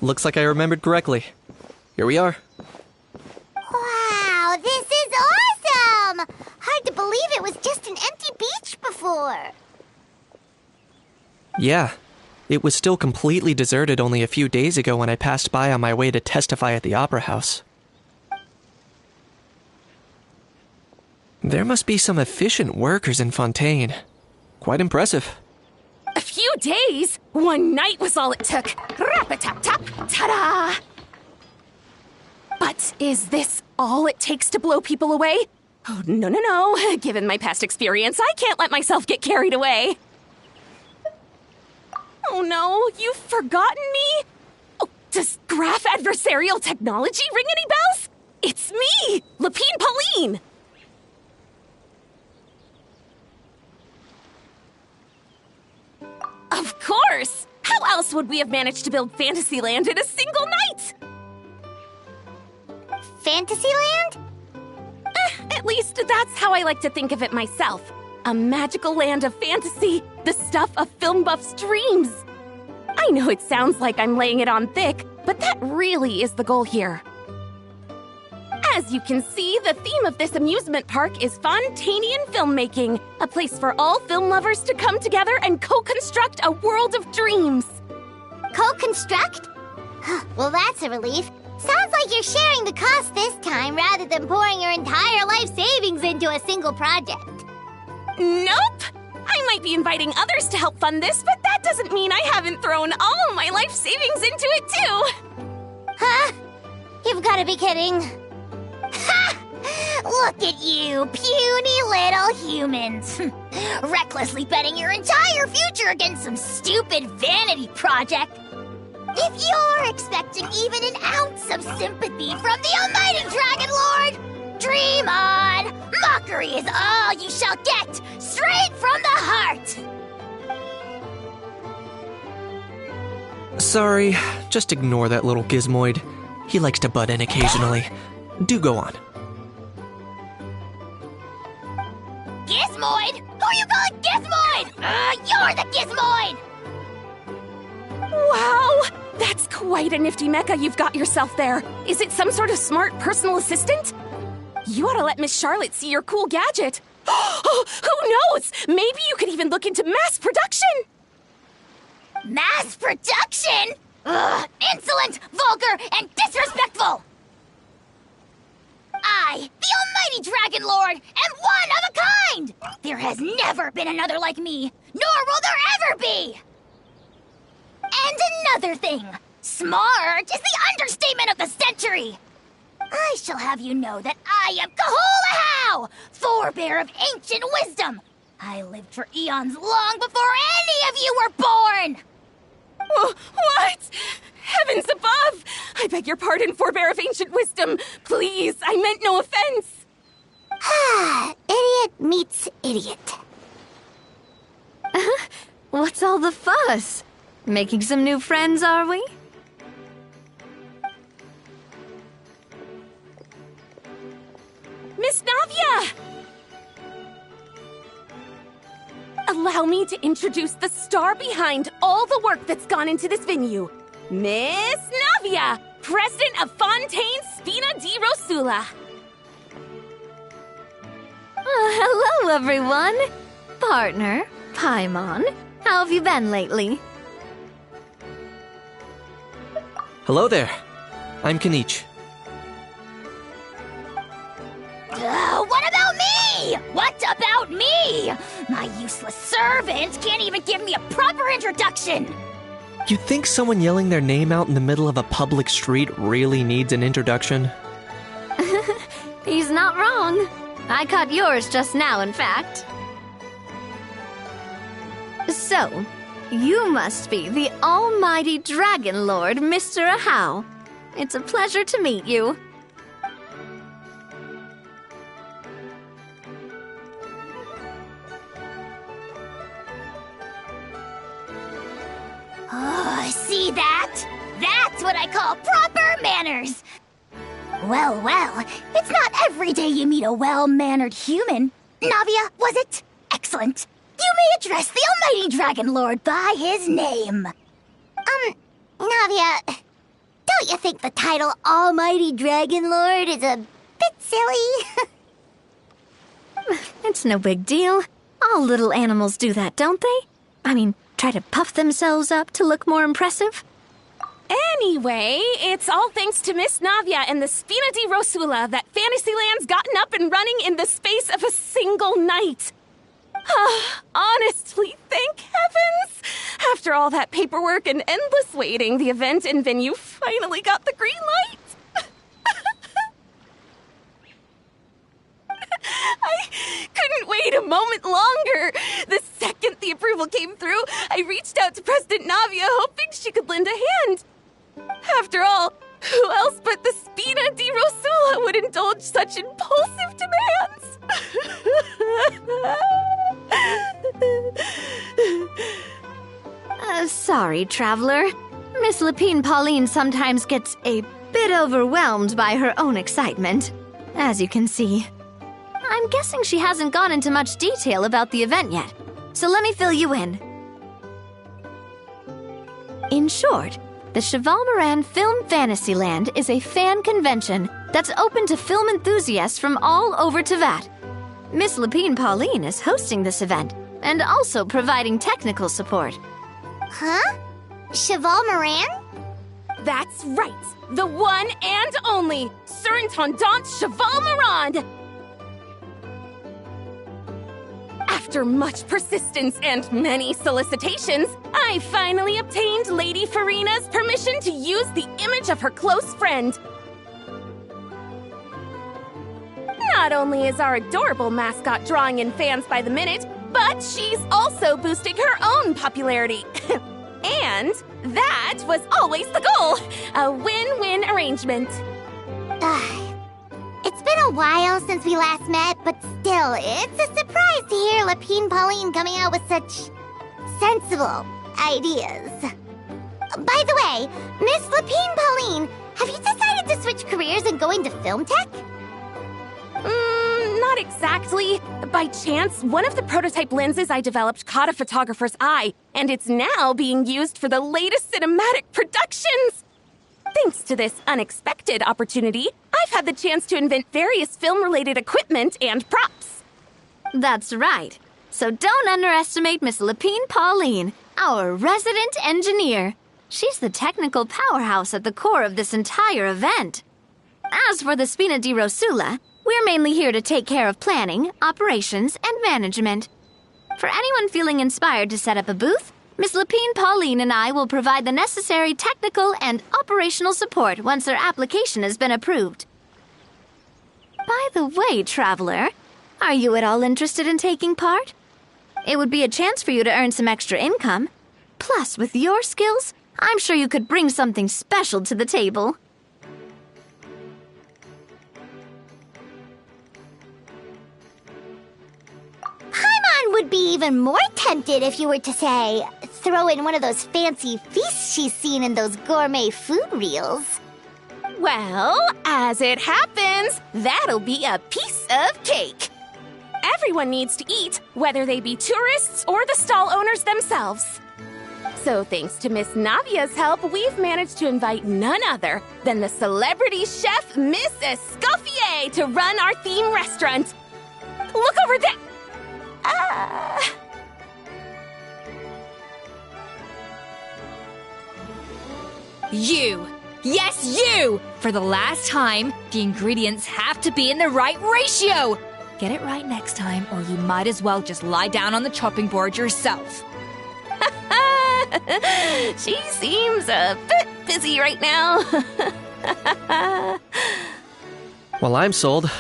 Looks like I remembered correctly. Here we are. Wow, this is awesome! Hard to believe it was just an empty beach before. Yeah, it was still completely deserted only a few days ago when I passed by on my way to testify at the Opera House. There must be some efficient workers in Fontaine. Quite impressive. A few days? One night was all it took. Rap-a-tap-tap, ta-da! But is this all it takes to blow people away? Oh, no. Given my past experience, I can't let myself get carried away. Oh no, you've forgotten me? Oh, does graph adversarial technology ring any bells? It's me, Lapine Pauline! Of course! How else would we have managed to build Fantasyland in a single night? Fantasyland? At least that's how I like to think of it myself. A magical land of fantasy, the stuff of film buffs' dreams. I know it sounds like I'm laying it on thick, but that really is the goal here. As you can see, the theme of this amusement park is Fontainian filmmaking, a place for all film lovers to come together and co-construct a world of dreams. Co-construct? Well, that's a relief. Sounds like you're sharing the cost this time rather than pouring your entire life savings into a single project. Nope! I might be inviting others to help fund this, but that doesn't mean I haven't thrown all my life savings into it too! Huh? You've gotta be kidding. Ha! Look at you, puny little humans. Recklessly betting your entire future against some stupid vanity project. If you're expecting even an ounce of sympathy from the almighty Dragon Lord, dream on! Mockery is all you shall get, straight from the heart! Sorry, just ignore that little gizmoid. He likes to butt in occasionally. Do go on. Gizmoid? Who you calling Gizmoid? You're the Gizmoid! Wow! That's quite a nifty mecha you've got yourself there. Is it some sort of smart personal assistant? You ought to let Miss Charlotte see your cool gadget. Oh, who knows? Maybe you could even look into mass production! Mass production? Ugh, insolent, vulgar, and disrespectful! I, the almighty Dragon Lord, am one of a kind! There has never been another like me, nor will there ever be! And another thing, smart is the understatement of the century! I shall have you know that I am Kahulahau, forebear of ancient wisdom! I lived for eons long before any of you were born! What? Heavens above! I beg your pardon, forebear of ancient wisdom. Please, I meant no offense. Idiot meets idiot. What's all the fuss? Making some new friends, are we? Miss Navia! Allow me to introduce the star behind all the work that's gone into this venue. Miss Navia, president of Fontaine Spina di Rosula. Hello, everyone. Partner, Paimon, how have you been lately? Hello there. I'm Kanich. What about me? What about me? My useless servant can't even give me a proper introduction. You think someone yelling their name out in the middle of a public street really needs an introduction? He's not wrong. I caught yours just now, in fact. So, you must be the almighty Dragon Lord, Mr. Ahau. It's a pleasure to meet you. Oh, see that? That's what I call proper manners! Well, well, it's not every day you meet a well-mannered human. Navia, was it? Excellent. You may address the almighty Dragon Lord by his name. Navia, don't you think the title Almighty Dragon Lord is a bit silly? It's no big deal. All little animals do that, don't they? I mean, try to puff themselves up to look more impressive. Anyway, it's all thanks to Miss Navia and the Spina di Rosula that Fantasyland's gotten up and running in the space of a single night. Honestly, thank heavens! After all that paperwork and endless waiting, the event and venue finally got the green light. I couldn't wait a moment longer. The second the approval came through, I reached out to President Navia, hoping she could lend a hand. After all, who else but the Spina di Rosula would indulge such impulsive demands? Sorry, Traveler. Miss Lapine Pauline sometimes gets a bit overwhelmed by her own excitement, as you can see. I'm guessing she hasn't gone into much detail about the event yet, so let me fill you in. In short, the Cheval Moran Film Fantasyland is a fan convention that's open to film enthusiasts from all over Teyvat. Miss Lapine Pauline is hosting this event and also providing technical support. Huh? Cheval Moran? That's right, the one and only Surintendant Cheval Moran! After much persistence and many solicitations, I finally obtained Lady Farina's permission to use the image of her close friend. Not only is our adorable mascot drawing in fans by the minute, but she's also boosting her own popularity. And that was always the goal, a win-win arrangement. It's been a while since we last met, but still, it's a surprise to hear Lapine Pauline coming out with such sensible ideas. By the way, Miss Lapine Pauline, have you decided to switch careers and go into film tech? Not exactly. By chance, one of the prototype lenses I developed caught a photographer's eye, and it's now being used for the latest cinematic productions. Thanks to this unexpected opportunity, I've had the chance to invent various film-related equipment and props. That's right. So don't underestimate Miss Lapine Pauline, our resident engineer. She's the technical powerhouse at the core of this entire event. As for the Spina di Rosula, we're mainly here to take care of planning, operations, and management. For anyone feeling inspired to set up a booth, Miss Lapine Pauline and I will provide the necessary technical and operational support once their application has been approved. By the way, Traveler, are you at all interested in taking part? It would be a chance for you to earn some extra income. Plus, with your skills, I'm sure you could bring something special to the table. Paimon would be even more tempted if you were to, say, throw in one of those fancy feasts she's seen in those gourmet food reels. Well, as it happens, that'll be a piece of cake. Everyone needs to eat, whether they be tourists or the stall owners themselves. So thanks to Miss Navia's help, we've managed to invite none other than the celebrity chef, Miss Escoffier, to run our theme restaurant. Look over there! You! Yes, you! For the last time, the ingredients have to be in the right ratio! Get it right next time, or you might as well just lie down on the chopping board yourself. She seems a bit busy right now. Well, I'm sold.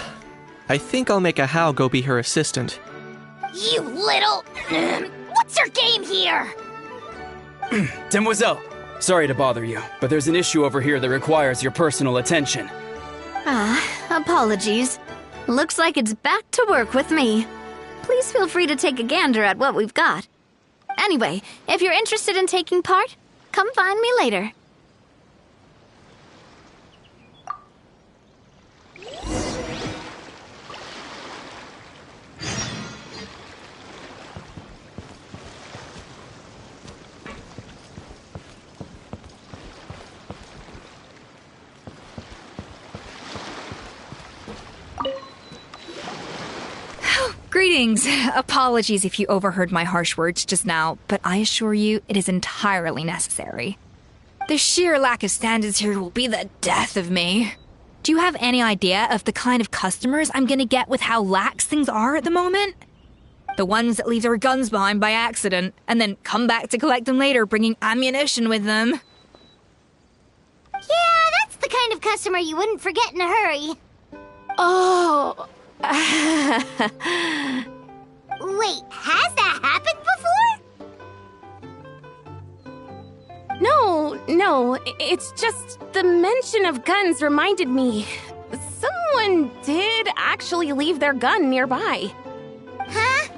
I think I'll make a How go be her assistant. You little... What's your game here? Demoiselle, sorry to bother you, but there's an issue over here that requires your personal attention. Apologies. Looks like it's back to work with me. Please feel free to take a gander at what we've got. Anyway, if you're interested in taking part, come find me later. Greetings. Apologies if you overheard my harsh words just now, but I assure you it is entirely necessary. The sheer lack of standards here will be the death of me. Do you have any idea of the kind of customers I'm gonna get with how lax things are at the moment? The ones that leave their guns behind by accident, and then come back to collect them later, bringing ammunition with them. Yeah, that's the kind of customer you wouldn't forget in a hurry. Oh. Wait, has that happened before? No, it's just the mention of guns reminded me. Someone did actually leave their gun nearby. Huh?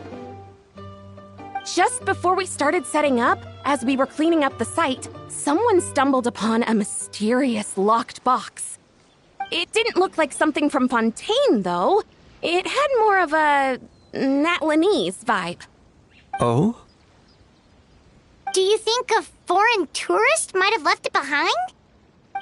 Just before we started setting up, as we were cleaning up the site, someone stumbled upon a mysterious locked box. It didn't look like something from Fontaine, though. It had more of a Natlanese vibe. Oh? Do you think a foreign tourist might have left it behind?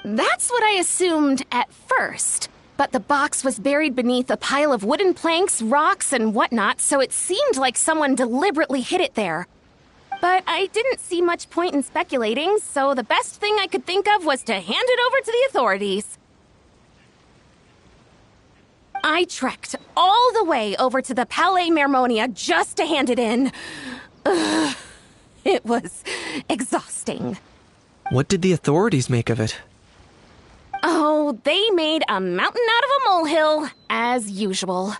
That's what I assumed at first. But the box was buried beneath a pile of wooden planks, rocks, and whatnot, so it seemed like someone deliberately hid it there. But I didn't see much point in speculating, so the best thing I could think of was to hand it over to the authorities. I trekked all the way over to the Palais Mermonia just to hand it in. Ugh, it was exhausting. What did the authorities make of it? Oh, they made a mountain out of a molehill, as usual.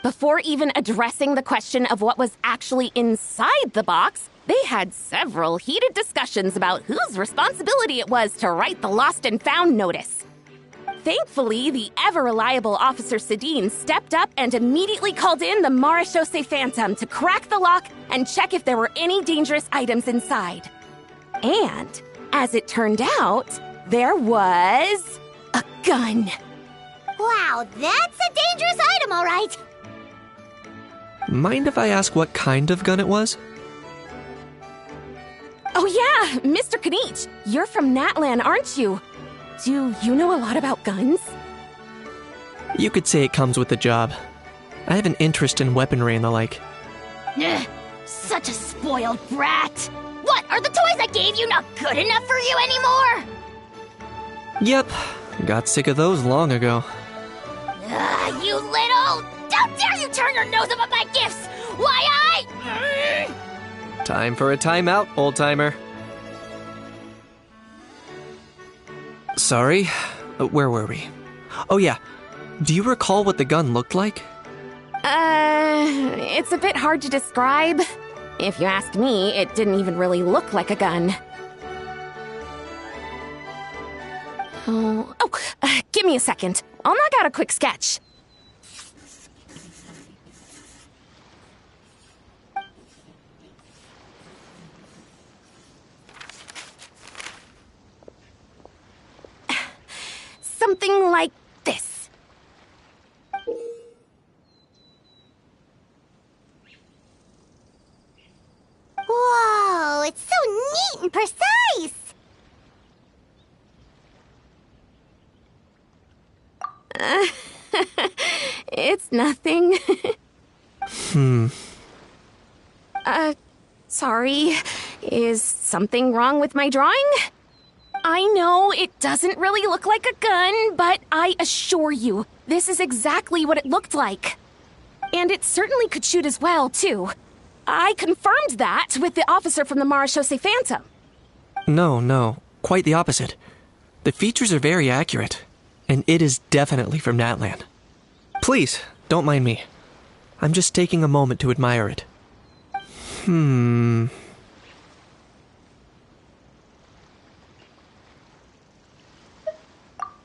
Before even addressing the question of what was actually inside the box, they had several heated discussions about whose responsibility it was to write the lost and found notice. Thankfully, the ever-reliable Officer Sedine stepped up and immediately called in the Marechaussee Phantom to crack the lock and check if there were any dangerous items inside. And, as it turned out, there was a gun. Wow, that's a dangerous item, all right. Mind if I ask what kind of gun it was? Oh yeah, Mr. Kanich, you're from Natlan, aren't you? Do you know a lot about guns? You could say it comes with the job. I have an interest in weaponry and the like. Ugh, such a spoiled brat. What, are the toys I gave you not good enough for you anymore? Yep, got sick of those long ago. You little... How dare you turn your nose up at my gifts? Why, Time for a timeout, old-timer. Sorry, where were we? Oh yeah, do you recall what the gun looked like? It's a bit hard to describe. If you ask me, it didn't even really look like a gun. Give me a second. I'll knock out a quick sketch. Something like this. Whoa, it's so neat and precise. It's nothing. Sorry. Is something wrong with my drawing? I know it doesn't really look like a gun, but I assure you, this is exactly what it looked like. And it certainly could shoot as well, too. I confirmed that with the officer from the Marechaussee Phantom. No, quite the opposite. The features are very accurate, and it is definitely from Natlan. Please, don't mind me. I'm just taking a moment to admire it.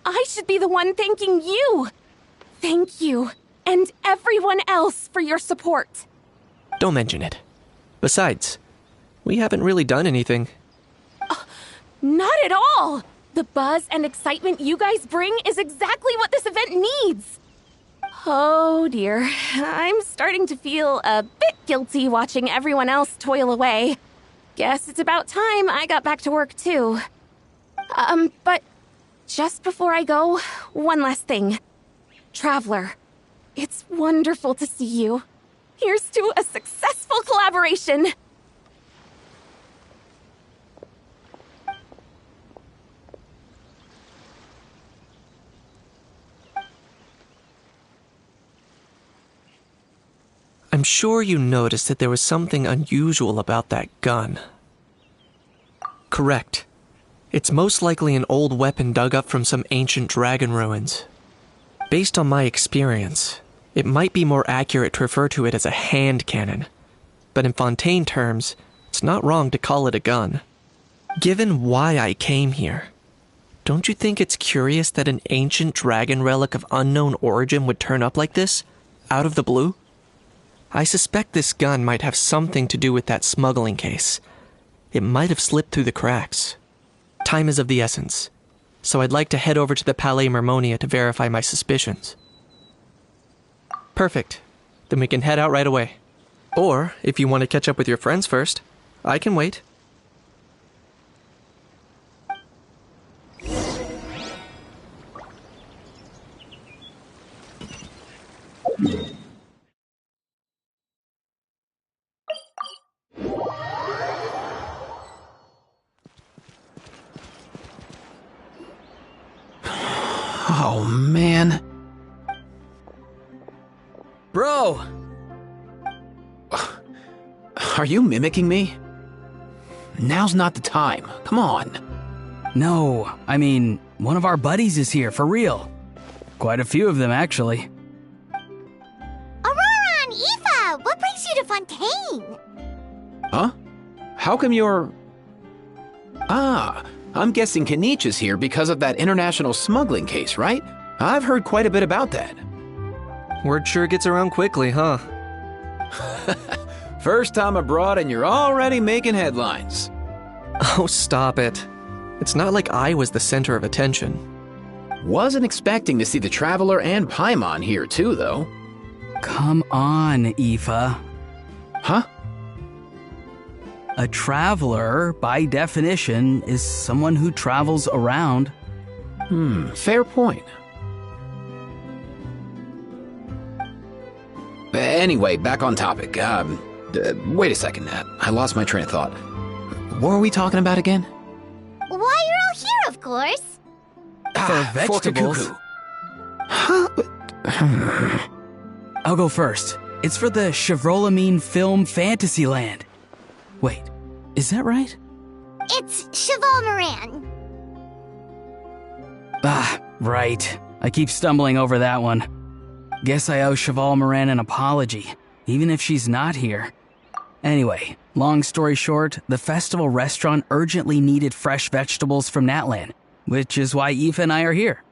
I should be the one thanking you. Thank you, and everyone else for your support. Don't mention it. Besides, we haven't really done anything. Not at all. The buzz and excitement you guys bring is exactly what this event needs. Oh dear, I'm starting to feel a bit guilty watching everyone else toil away. Guess it's about time I got back to work too. But just before I go, one last thing. Traveler, it's wonderful to see you. Here's to a successful collaboration! I'm sure you noticed that there was something unusual about that gun. Correct. It's most likely an old weapon dug up from some ancient dragon ruins. Based on my experience, it might be more accurate to refer to it as a hand cannon. But in Fontaine terms, it's not wrong to call it a gun. Given why I came here, don't you think it's curious that an ancient dragon relic of unknown origin would turn up like this, out of the blue? I suspect this gun might have something to do with that smuggling case. It might have slipped through the cracks. Time is of the essence, so I'd like to head over to the Palais Mermonia to verify my suspicions. Perfect. Then we can head out right away. Or, if you want to catch up with your friends first, I can wait. Oh, man. Bro! Are you mimicking me? Now's not the time. Come on. No, I mean, one of our buddies is here, for real. Quite a few of them, actually. Aurora and Aoife, what brings you to Fontaine? Huh? How come you're... Ah, I'm guessing Kanich is here because of that international smuggling case, right? I've heard quite a bit about that. Word sure gets around quickly, huh? First time abroad and you're already making headlines. Oh, stop it. It's not like I was the center of attention. Wasn't expecting to see the Traveler and Paimon here too, though. Come on, Aoife. Huh? A traveler, by definition, is someone who travels around. Fair point. Anyway, back on topic. Wait a second. I lost my train of thought. What were we talking about again? Why, you're all here, of course. For vegetables. Kikuku. Huh? I'll go first. It's for the Chevrolamine Film Fantasyland. Wait, is that right? It's Cheval Moran. Ah, right. I keep stumbling over that one. Guess I owe Cheval Moran an apology, even if she's not here. Anyway, long story short, the festival restaurant urgently needed fresh vegetables from Natlan, which is why Aoife and I are here.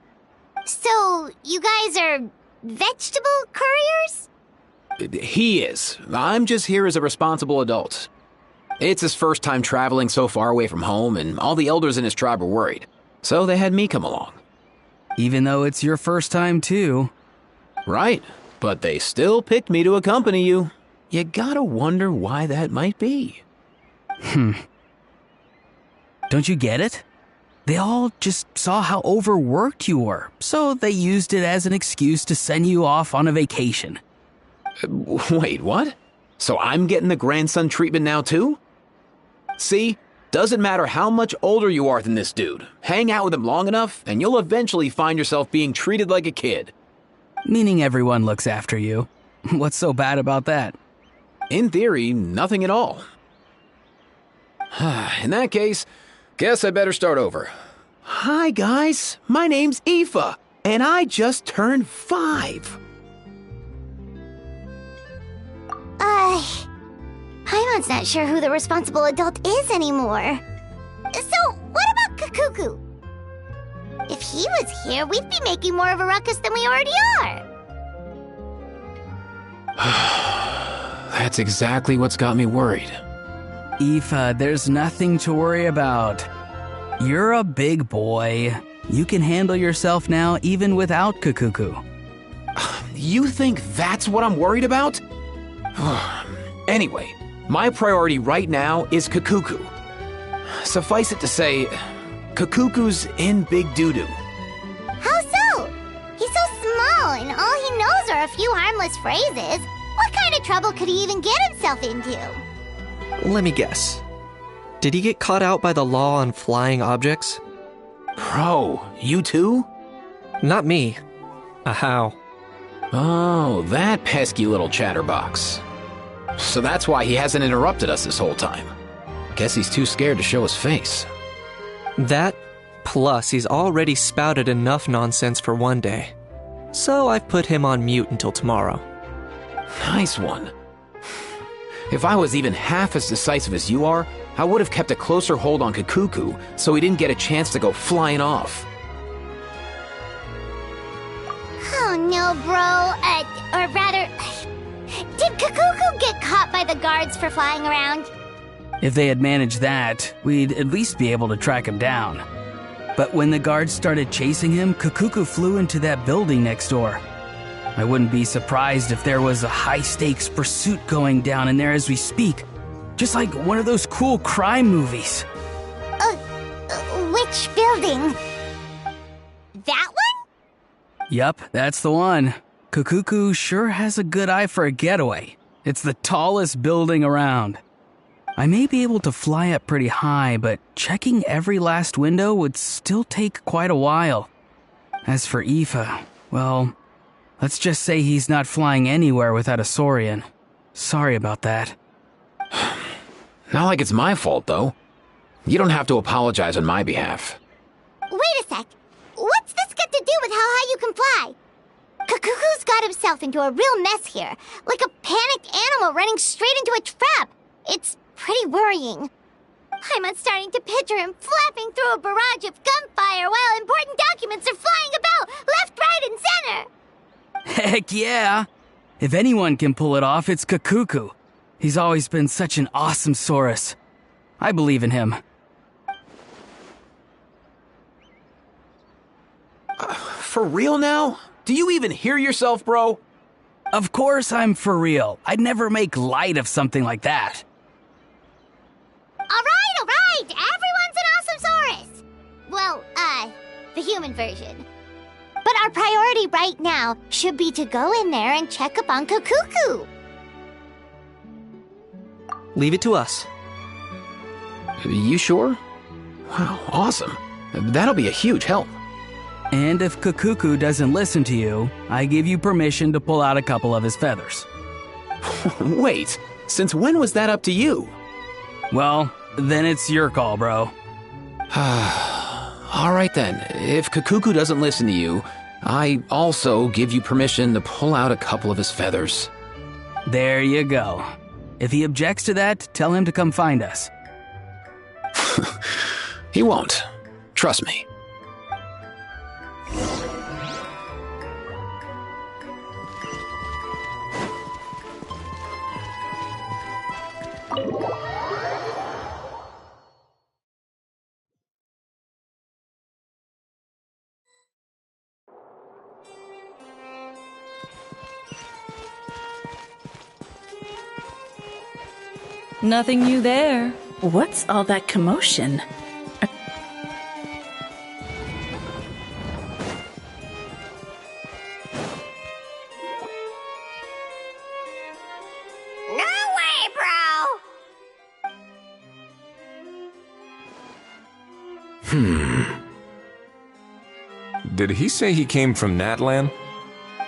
So, you guys are vegetable couriers? He is. I'm just here as a responsible adult. It's his first time traveling so far away from home, and all the elders in his tribe were worried. So they had me come along. Even though it's your first time too. Right, but they still picked me to accompany you. You gotta wonder why that might be. Don't you get it? They all just saw how overworked you were, so they used it as an excuse to send you off on a vacation. Wait, what? So I'm getting the grandson treatment now too? See, doesn't matter how much older you are than this dude. Hang out with him long enough, and you'll eventually find yourself being treated like a kid. Meaning everyone looks after you. What's so bad about that? In theory, nothing at all. In that case, guess I better start over. Hi guys, my name's Aoife, and I just turned 5. Paimon's not sure who the responsible adult is anymore. So, what about Kakuku? If he was here, we'd be making more of a ruckus than we already are. That's exactly what's got me worried. Aoife, there's nothing to worry about. You're a big boy. You can handle yourself now even without Kakuku. You think that's what I'm worried about? Anyway, my priority right now is Kakuku. Suffice it to say, Kakuku's in big doo-doo. How so? He's so small, and all he knows are a few harmless phrases. What kind of trouble could he even get himself into? Let me guess. Did he get caught out by the law on flying objects? Bro, you too? Not me. How? Oh, that pesky little chatterbox. So that's why he hasn't interrupted us this whole time. Guess he's too scared to show his face. That, plus he's already spouted enough nonsense for one day. So I've put him on mute until tomorrow. Nice one. If I was even half as decisive as you are, I would have kept a closer hold on Kakuku so he didn't get a chance to go flying off. Oh no, bro. Or rather, did Kakuku get caught by the guards for flying around? If they had managed that, we'd at least be able to track him down. But when the guards started chasing him, Kakuku flew into that building next door. I wouldn't be surprised if there was a high-stakes pursuit going down in there as we speak. Just like one of those cool crime movies. Which building? That one? Yup, that's the one. Kakuku sure has a good eye for a getaway. It's the tallest building around. I may be able to fly up pretty high, but checking every last window would still take quite a while. As for Aoife, well, let's just say he's not flying anywhere without a Saurian. Sorry about that. Not like it's my fault, though. You don't have to apologize on my behalf. Wait a sec. What's this got to do with how high you can fly? Kakuku's got himself into a real mess here, like a panicked animal running straight into a trap. It's pretty worrying. I'm starting to picture him flapping through a barrage of gunfire while important documents are flying about left, right, and center. Heck yeah! If anyone can pull it off, it's Kakuku. He's always been such an awesome Saurus. I believe in him. For real now? Do you even hear yourself, bro? Of course I'm for real. I'd never make light of something like that. All right. Everyone's an awesome Saurus. Well, the human version. But our priority right now should be to go in there and check up on Kakuku. Leave it to us. You sure? Wow, awesome. That'll be a huge help. And if Kakuku doesn't listen to you, I give you permission to pull out a couple of his feathers. Wait, since when was that up to you? Well, then it's your call, bro. All right then, if Kakuku doesn't listen to you, I also give you permission to pull out a couple of his feathers. There you go. If he objects to that, tell him to come find us. He won't. Trust me. Nothing new there. What's all that commotion? No way, bro! Did he say he came from Natlan?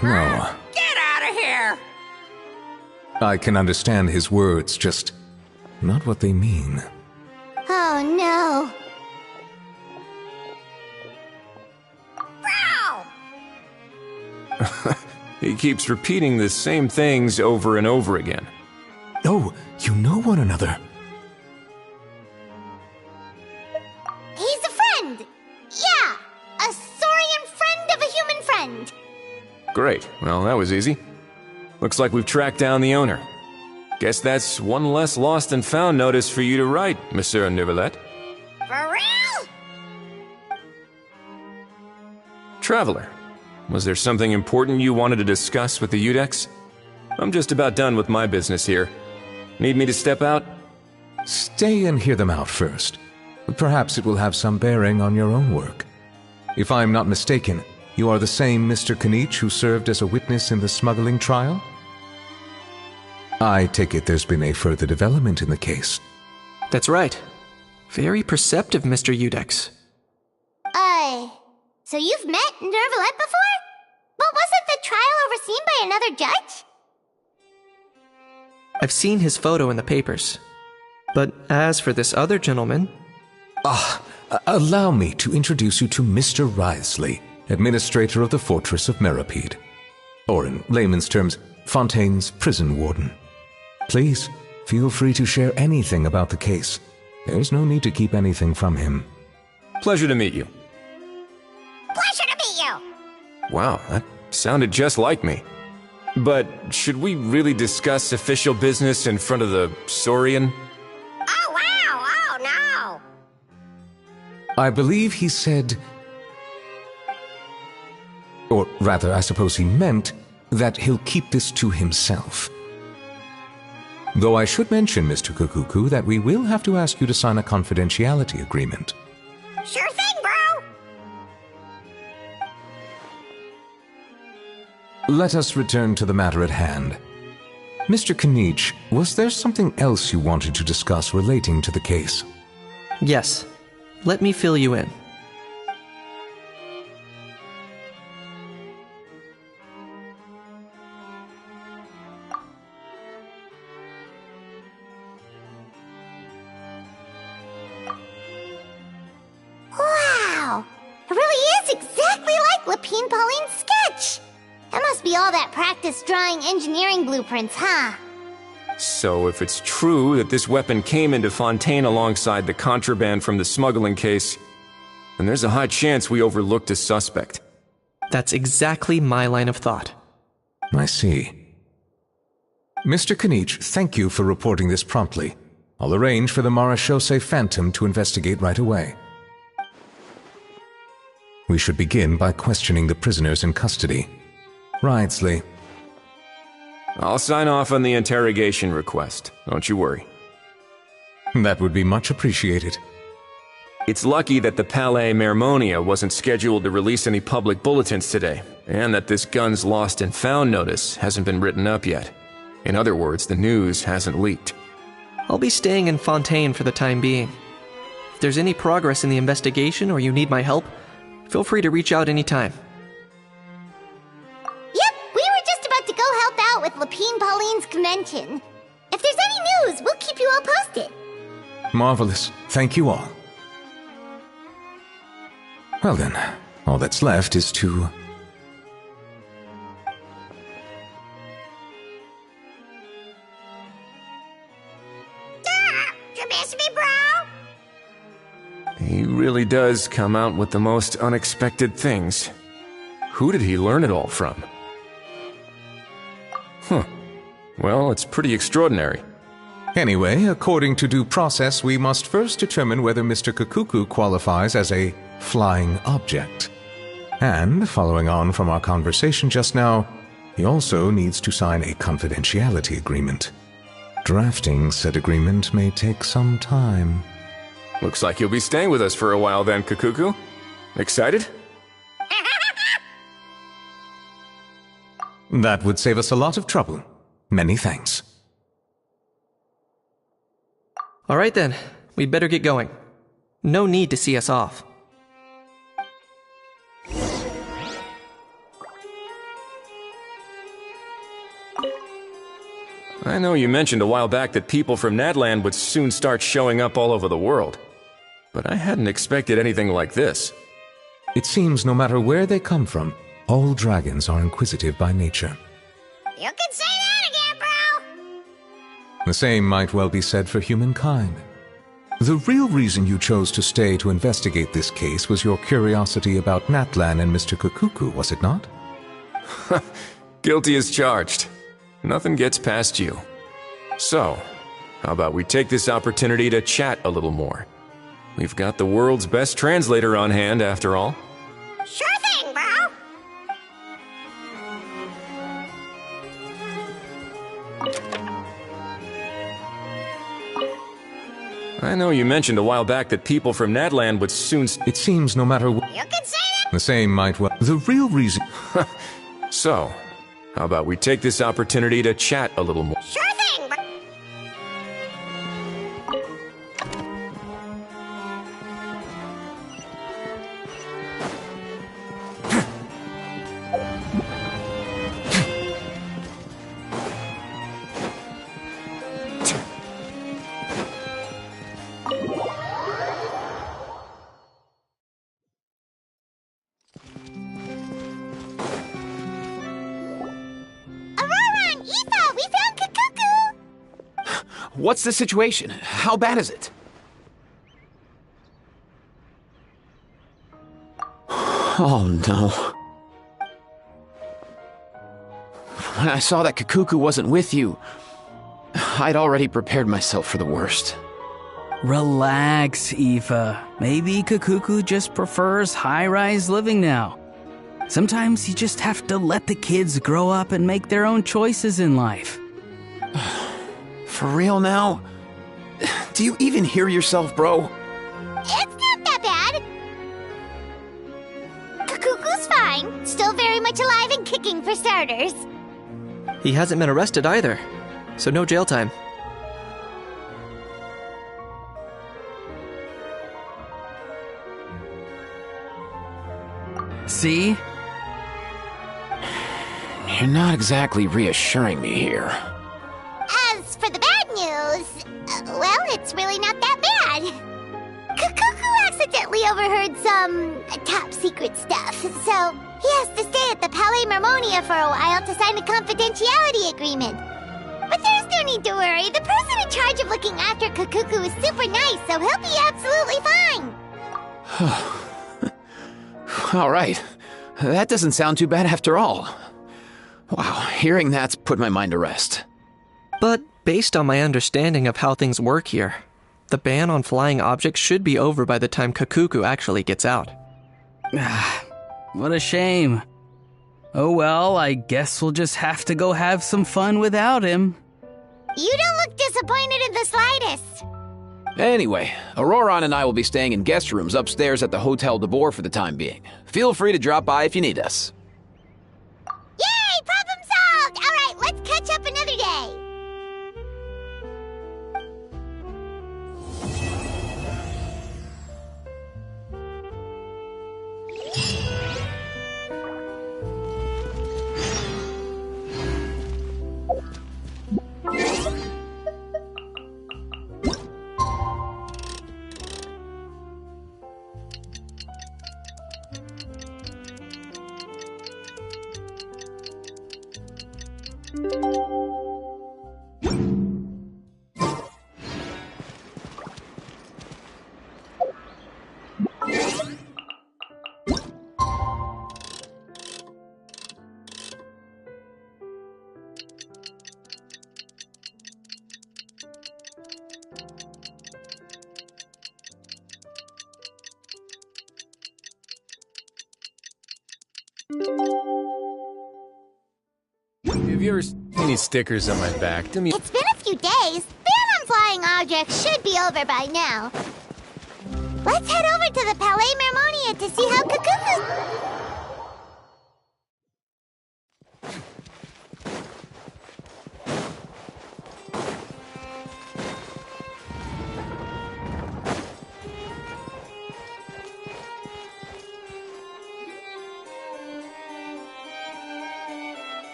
No. Get out of here! I can understand his words, just not what they mean. Oh no. Bro! He keeps repeating the same things over and over again. Oh, you know one another. He's a friend! Yeah! A saurian friend of a human friend! Great. Well, that was easy. Looks like we've tracked down the owner. Guess that's one less lost and found notice for you to write, Monsieur Nivelet. For real? Traveler, was there something important you wanted to discuss with the Udex? I'm just about done with my business here. Need me to step out? Stay and hear them out first. Perhaps it will have some bearing on your own work. If I'm not mistaken, you are the same Mr. Kanich who served as a witness in the smuggling trial? I take it there's been a further development in the case. That's right. Very perceptive, Mr. Udex. So you've met Nervalette before? But wasn't the trial overseen by another judge? I've seen his photo in the papers. But as for this other gentleman... Allow me to introduce you to Mr. Wriothesley, administrator of the Fortress of Meripede. Or in layman's terms, Fontaine's prison warden. Please, feel free to share anything about the case. There's no need to keep anything from him. Pleasure to meet you. Pleasure to meet you! Wow, that sounded just like me. But should we really discuss official business in front of the Saurian? Oh, wow! Oh, no! I believe he said... Or rather, I suppose he meant that he'll keep this to himself. Though I should mention, Mr. Kukuku, that we will have to ask you to sign a confidentiality agreement. Sure thing, bro! Let us return to the matter at hand. Mr. Kanich, was there something else you wanted to discuss relating to the case? Yes. Let me fill you in. Wow! It really is exactly like Lapine Pauline's sketch! That must be all that practice drawing engineering blueprints, huh? So if it's true that this weapon came into Fontaine alongside the contraband from the smuggling case, then there's a high chance we overlooked a suspect. That's exactly my line of thought. I see. Mr. Kanich, thank you for reporting this promptly. I'll arrange for the Marechaussee Phantom to investigate right away. We should begin by questioning the prisoners in custody. Wriothesley. I'll sign off on the interrogation request, don't you worry. That would be much appreciated. It's lucky that the Palais Mermonia wasn't scheduled to release any public bulletins today, and that this Guns Lost and Found notice hasn't been written up yet. In other words, the news hasn't leaked. I'll be staying in Fontaine for the time being. If there's any progress in the investigation or you need my help, feel free to reach out anytime. Yep, we were just about to go help out with Lapine Pauline's convention. If there's any news, we'll keep you all posted. Marvelous. Thank you all. Well then, all that's left is to... You miss me, bro? He really does come out with the most unexpected things. Who did he learn it all from? Well, it's pretty extraordinary. Anyway, according to due process, we must first determine whether Mr. Kukuku qualifies as a flying object. And, following on from our conversation just now, he also needs to sign a confidentiality agreement. Drafting said agreement may take some time. Looks like you'll be staying with us for a while then, Kukuku. Excited? That would save us a lot of trouble. Many thanks. All right then, we'd better get going. No need to see us off. I know you mentioned a while back that people from Natland would soon start showing up all over the world. But I hadn't expected anything like this. It seems no matter where they come from, all dragons are inquisitive by nature. You can say that again, bro! The same might well be said for humankind. The real reason you chose to stay to investigate this case was your curiosity about Natlan and Mr. Kukuku, was it not? Guilty as charged. Nothing gets past you. So, how about we take this opportunity to chat a little more? We've got the world's best translator on hand, after all. Sure thing, bro! I know you mentioned a while back that people from Natland would soon... It seems no matter what... You can say that! The same might well... The real reason... So, how about we take this opportunity to chat a little more? Sure thing, What's the situation? How bad is it? Oh no. When I saw that Kakuku wasn't with you, I'd already prepared myself for the worst. Relax, Aoife. Maybe Kakuku just prefers high-rise living now. Sometimes you just have to let the kids grow up and make their own choices in life. For real now? Do you even hear yourself, bro? It's not that bad. Kakuku's fine. Still very much alive and kicking for starters. He hasn't been arrested either, so no jail time. See? You're not exactly reassuring me here. As for the bad news, well, it's really not that bad. Kakuku accidentally overheard some top secret stuff, so he has to stay at the Palais Mermonia for a while to sign a confidentiality agreement. But there's no need to worry. The person in charge of looking after Kakuku is super nice, so he'll be absolutely fine. All right. That doesn't sound too bad after all. Wow, hearing that's put my mind to rest. But based on my understanding of how things work here, the ban on flying objects should be over by the time Kakuku actually gets out. What a shame. Oh well, I guess we'll just have to go have some fun without him. You don't look disappointed in the slightest. Anyway, Auroron and I will be staying in guest rooms upstairs at the Hotel de Boer for the time being. Feel free to drop by if you need us. Yay! Problem solved! Alright, let's catch up another day. Have you ever seen any stickers on my back? Do me. It's been a few days. Ban on flying objects should be over by now. Let's head over to the Palais Mermonia to see how Kakuku...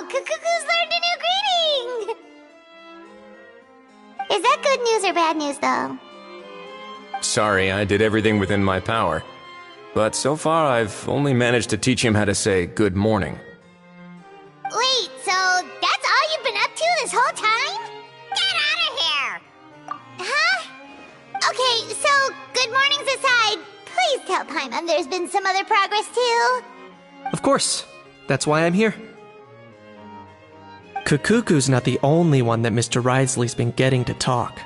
Kakuku's learned a new greeting! Is that good news or bad news, though? Sorry, I did everything within my power. But so far, I've only managed to teach him how to say good morning. Wait, so that's all you've been up to this whole time? Get out of here! Huh? Okay, so good mornings aside, please tell Paimon there's been some other progress, too. Of course. That's why I'm here. Kakuku's not the only one that Mr. Ridesley's been getting to talk.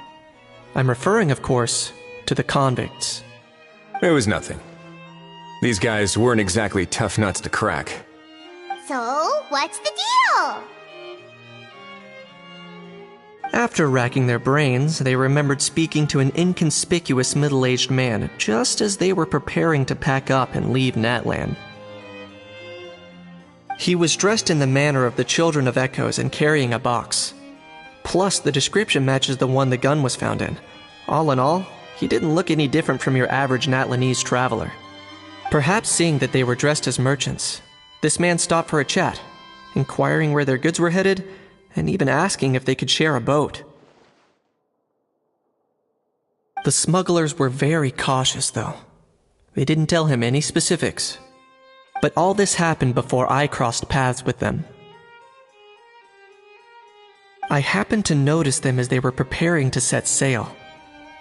I'm referring, of course, to the convicts. It was nothing. These guys weren't exactly tough nuts to crack. So, what's the deal? After racking their brains, they remembered speaking to an inconspicuous middle-aged man just as they were preparing to pack up and leave Natland. He was dressed in the manner of the Children of Echoes and carrying a box. Plus, the description matches the one the gun was found in. All in all, he didn't look any different from your average Natlanese traveler. Perhaps seeing that they were dressed as merchants, this man stopped for a chat, inquiring where their goods were headed, and even asking if they could share a boat. The smugglers were very cautious, though. They didn't tell him any specifics. But all this happened before I crossed paths with them. I happened to notice them as they were preparing to set sail.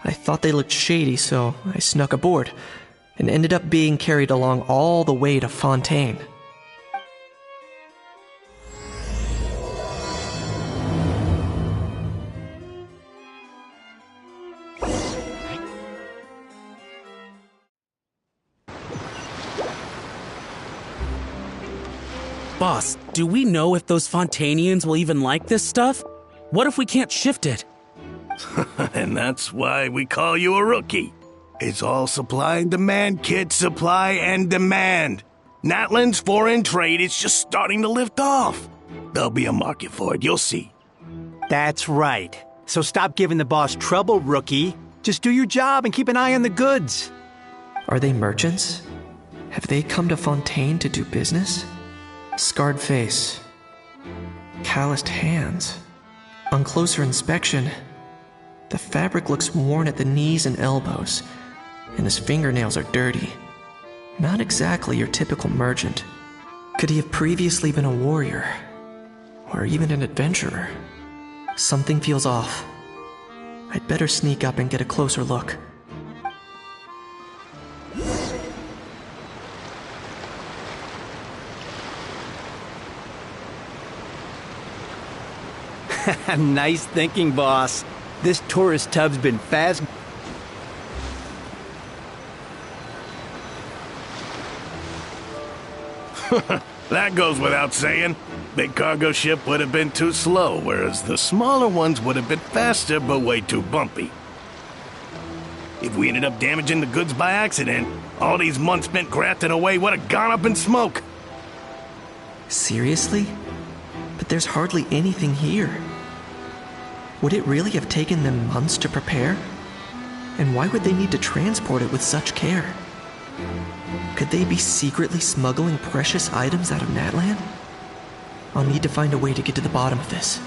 I thought they looked shady, so I snuck aboard, and ended up being carried along all the way to Fontaine. Boss, do we know if those Fontainians will even like this stuff? What if we can't shift it? And that's why we call you a rookie. It's all supply and demand, kid. Supply and demand. Natlan's foreign trade is just starting to lift off. There'll be a market for it, you'll see. That's right. So stop giving the boss trouble, rookie. Just do your job and keep an eye on the goods. Are they merchants? Have they come to Fontaine to do business? Scarred face. Calloused hands. On closer inspection, the fabric looks worn at the knees and elbows, and his fingernails are dirty. Not exactly your typical merchant. Could he have previously been a warrior? Or even an adventurer? Something feels off. I'd better sneak up and get a closer look. Nice thinking, boss. This tourist tub's been fast. That goes without saying. Big cargo ship would have been too slow, whereas the smaller ones would have been faster but way too bumpy. If we ended up damaging the goods by accident, all these months spent grafting away would have gone up in smoke. Seriously? But there's hardly anything here. Would it really have taken them months to prepare? And why would they need to transport it with such care? Could they be secretly smuggling precious items out of Natlan? I'll need to find a way to get to the bottom of this.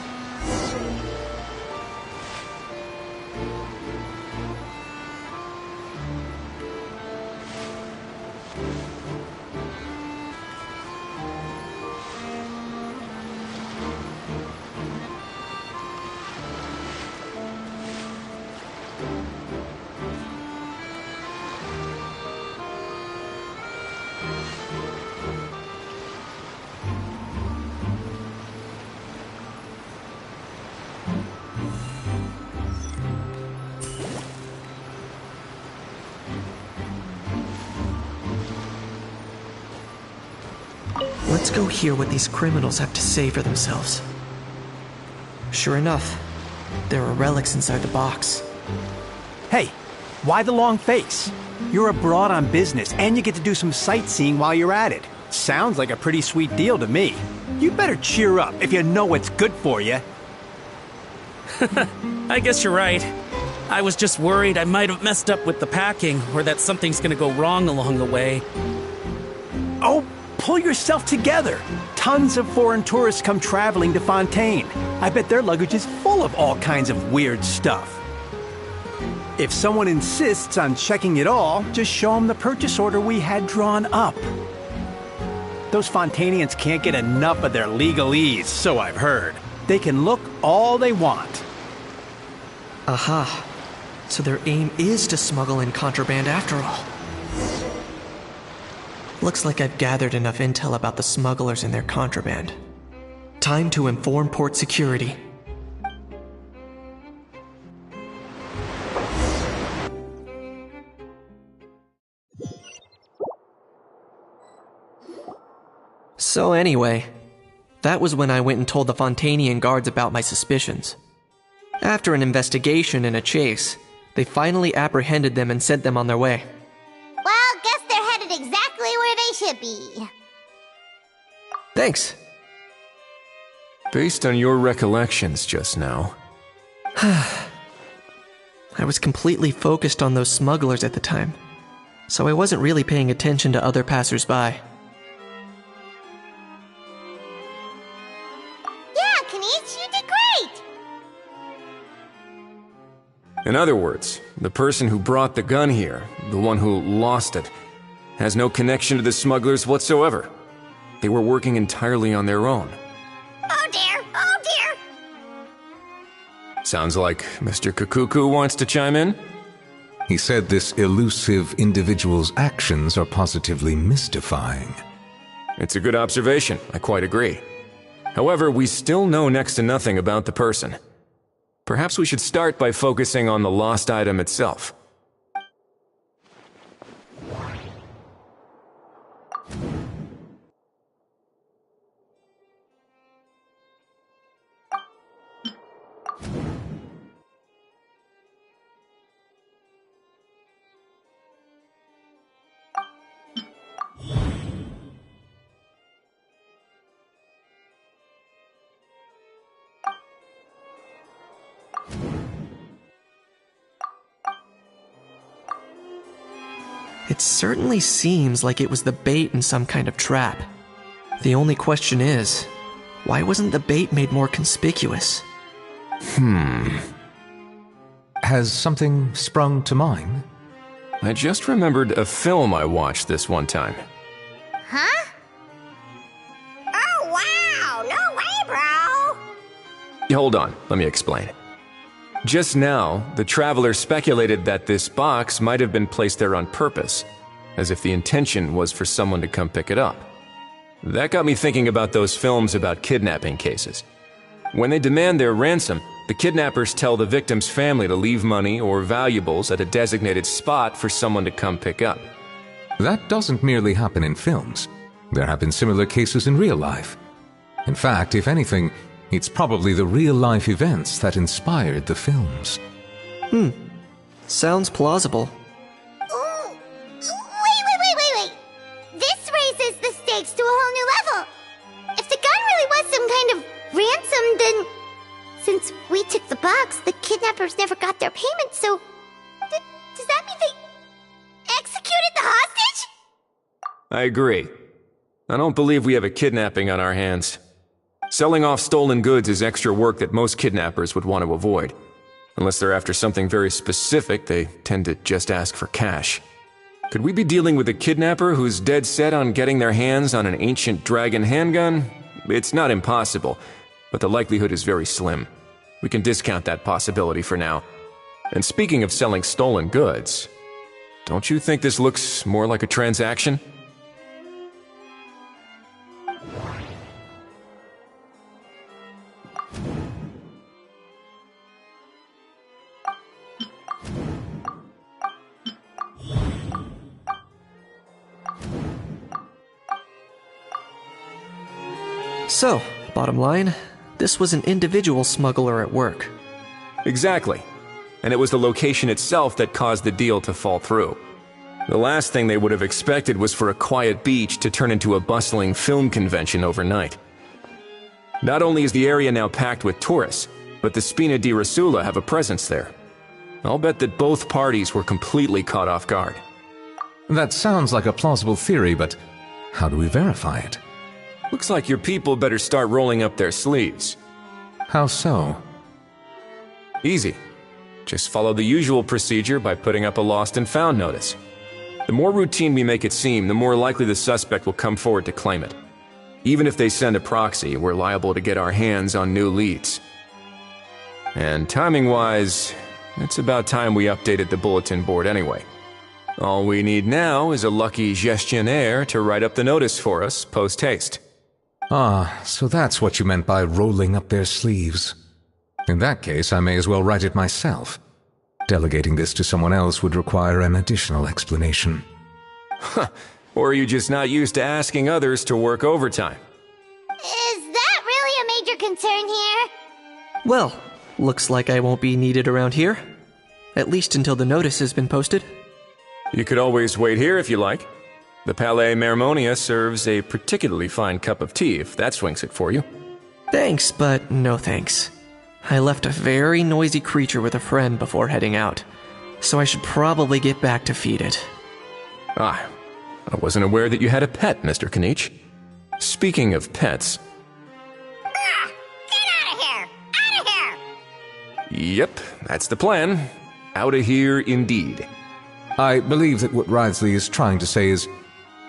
Let's go hear what these criminals have to say for themselves. Sure enough, there are relics inside the box. Hey, why the long face? You're abroad on business, and you get to do some sightseeing while you're at it. Sounds like a pretty sweet deal to me. You better cheer up if you know what's good for you. I guess you're right. I was just worried I might have messed up with the packing, or that something's gonna go wrong along the way. Oh, pull yourself together. Tons of foreign tourists come traveling to Fontaine. I bet their luggage is full of all kinds of weird stuff. If someone insists on checking it all, just show them the purchase order we had drawn up. Those Fontainians can't get enough of their legalese, so I've heard. They can look all they want. Aha. So their aim is to smuggle in contraband after all. Looks like I've gathered enough intel about the smugglers and their contraband. Time to inform port security. So anyway, that was when I went and told the Fontainian guards about my suspicions. After an investigation and a chase, they finally apprehended them and sent them on their way. Well, guess they're headed exactly where they should be. Thanks. Based on your recollections just now. I was completely focused on those smugglers at the time, so I wasn't really paying attention to other passersby. Yeah, Kanish, you did great! In other words, the person who brought the gun here, the one who lost it, has no connection to the smugglers whatsoever. They were working entirely on their own. Oh dear, oh dear. Sounds like Mr. Kakuku wants to chime in? He said this elusive individual's actions are positively mystifying. It's a good observation, I quite agree. However, we still know next to nothing about the person. Perhaps we should start by focusing on the lost item itself. It certainly seems like it was the bait in some kind of trap. The only question is, why wasn't the bait made more conspicuous? Has something sprung to mind? I just remembered a film I watched this one time. Huh? Oh wow, no way, bro! Hold on, let me explain. Just now, the traveler speculated that this box might have been placed there on purpose, as if the intention was for someone to come pick it up. That got me thinking about those films about kidnapping cases. When they demand their ransom, the kidnappers tell the victim's family to leave money or valuables at a designated spot for someone to come pick up. That doesn't merely happen in films. There have been similar cases in real life. In fact, if anything, it's probably the real-life events that inspired the films. Sounds plausible. Ooh. Wait. This raises the stakes to a whole new level. If the gun really was some kind of ransom, then since we took the box, the kidnappers never got their payment, so does that mean they executed the hostage? I agree. I don't believe we have a kidnapping on our hands. Selling off stolen goods is extra work that most kidnappers would want to avoid. Unless they're after something very specific, they tend to just ask for cash. Could we be dealing with a kidnapper who's dead set on getting their hands on an ancient dragon handgun? It's not impossible, but the likelihood is very slim. We can discount that possibility for now. And speaking of selling stolen goods, don't you think this looks more like a transaction? So, bottom line, this was an individual smuggler at work. Exactly. And it was the location itself that caused the deal to fall through. The last thing they would have expected was for a quiet beach to turn into a bustling film convention overnight. Not only is the area now packed with tourists, but the Spina di Rosula have a presence there. I'll bet that both parties were completely caught off guard. That sounds like a plausible theory, but how do we verify it? Looks like your people better start rolling up their sleeves. How so? Easy. Just follow the usual procedure by putting up a lost and found notice. The more routine we make it seem, the more likely the suspect will come forward to claim it. Even if they send a proxy, we're liable to get our hands on new leads. And timing-wise, it's about time we updated the bulletin board anyway. All we need now is a lucky gestionnaire to write up the notice for us post-haste. Ah, so that's what you meant by rolling up their sleeves. In that case, I may as well write it myself. Delegating this to someone else would require an additional explanation. Or are you just not used to asking others to work overtime? Is that really a major concern here? Well, looks like I won't be needed around here. At least until the notice has been posted. You could always wait here if you like. The Palais Mermonia serves a particularly fine cup of tea, if that swings it for you. Thanks, but no thanks. I left a very noisy creature with a friend before heading out, so I should probably get back to feed it. Ah, I wasn't aware that you had a pet, Mr. Kanich. Speaking of pets... Get out of here! Out of here! Yep, that's the plan. Out of here, indeed. I believe that what Wriothesley is trying to say is,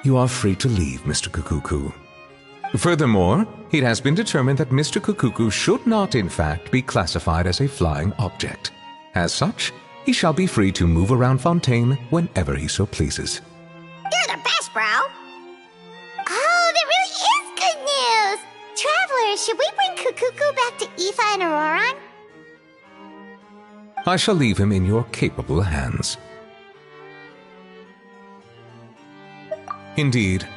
you are free to leave, Mr. Kukuku. Furthermore, it has been determined that Mr. Kukuku should not, in fact, be classified as a flying object. As such, he shall be free to move around Fontaine whenever he so pleases. You're the best, bro. Oh, that really is good news. Travelers, should we bring Kukuku back to Aoife and Auroran? I shall leave him in your capable hands. Indeed.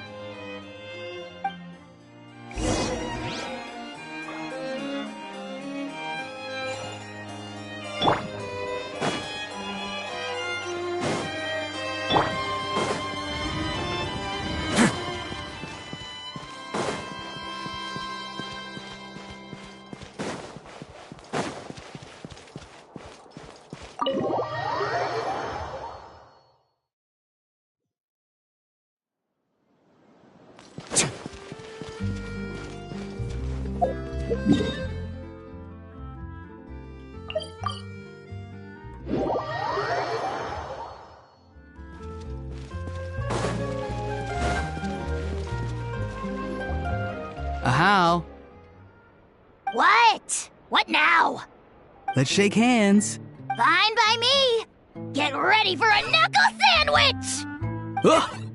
Ahau, What? What now? let's shake hands. Fine by me. Get ready for a knuckle sandwich! Ugh!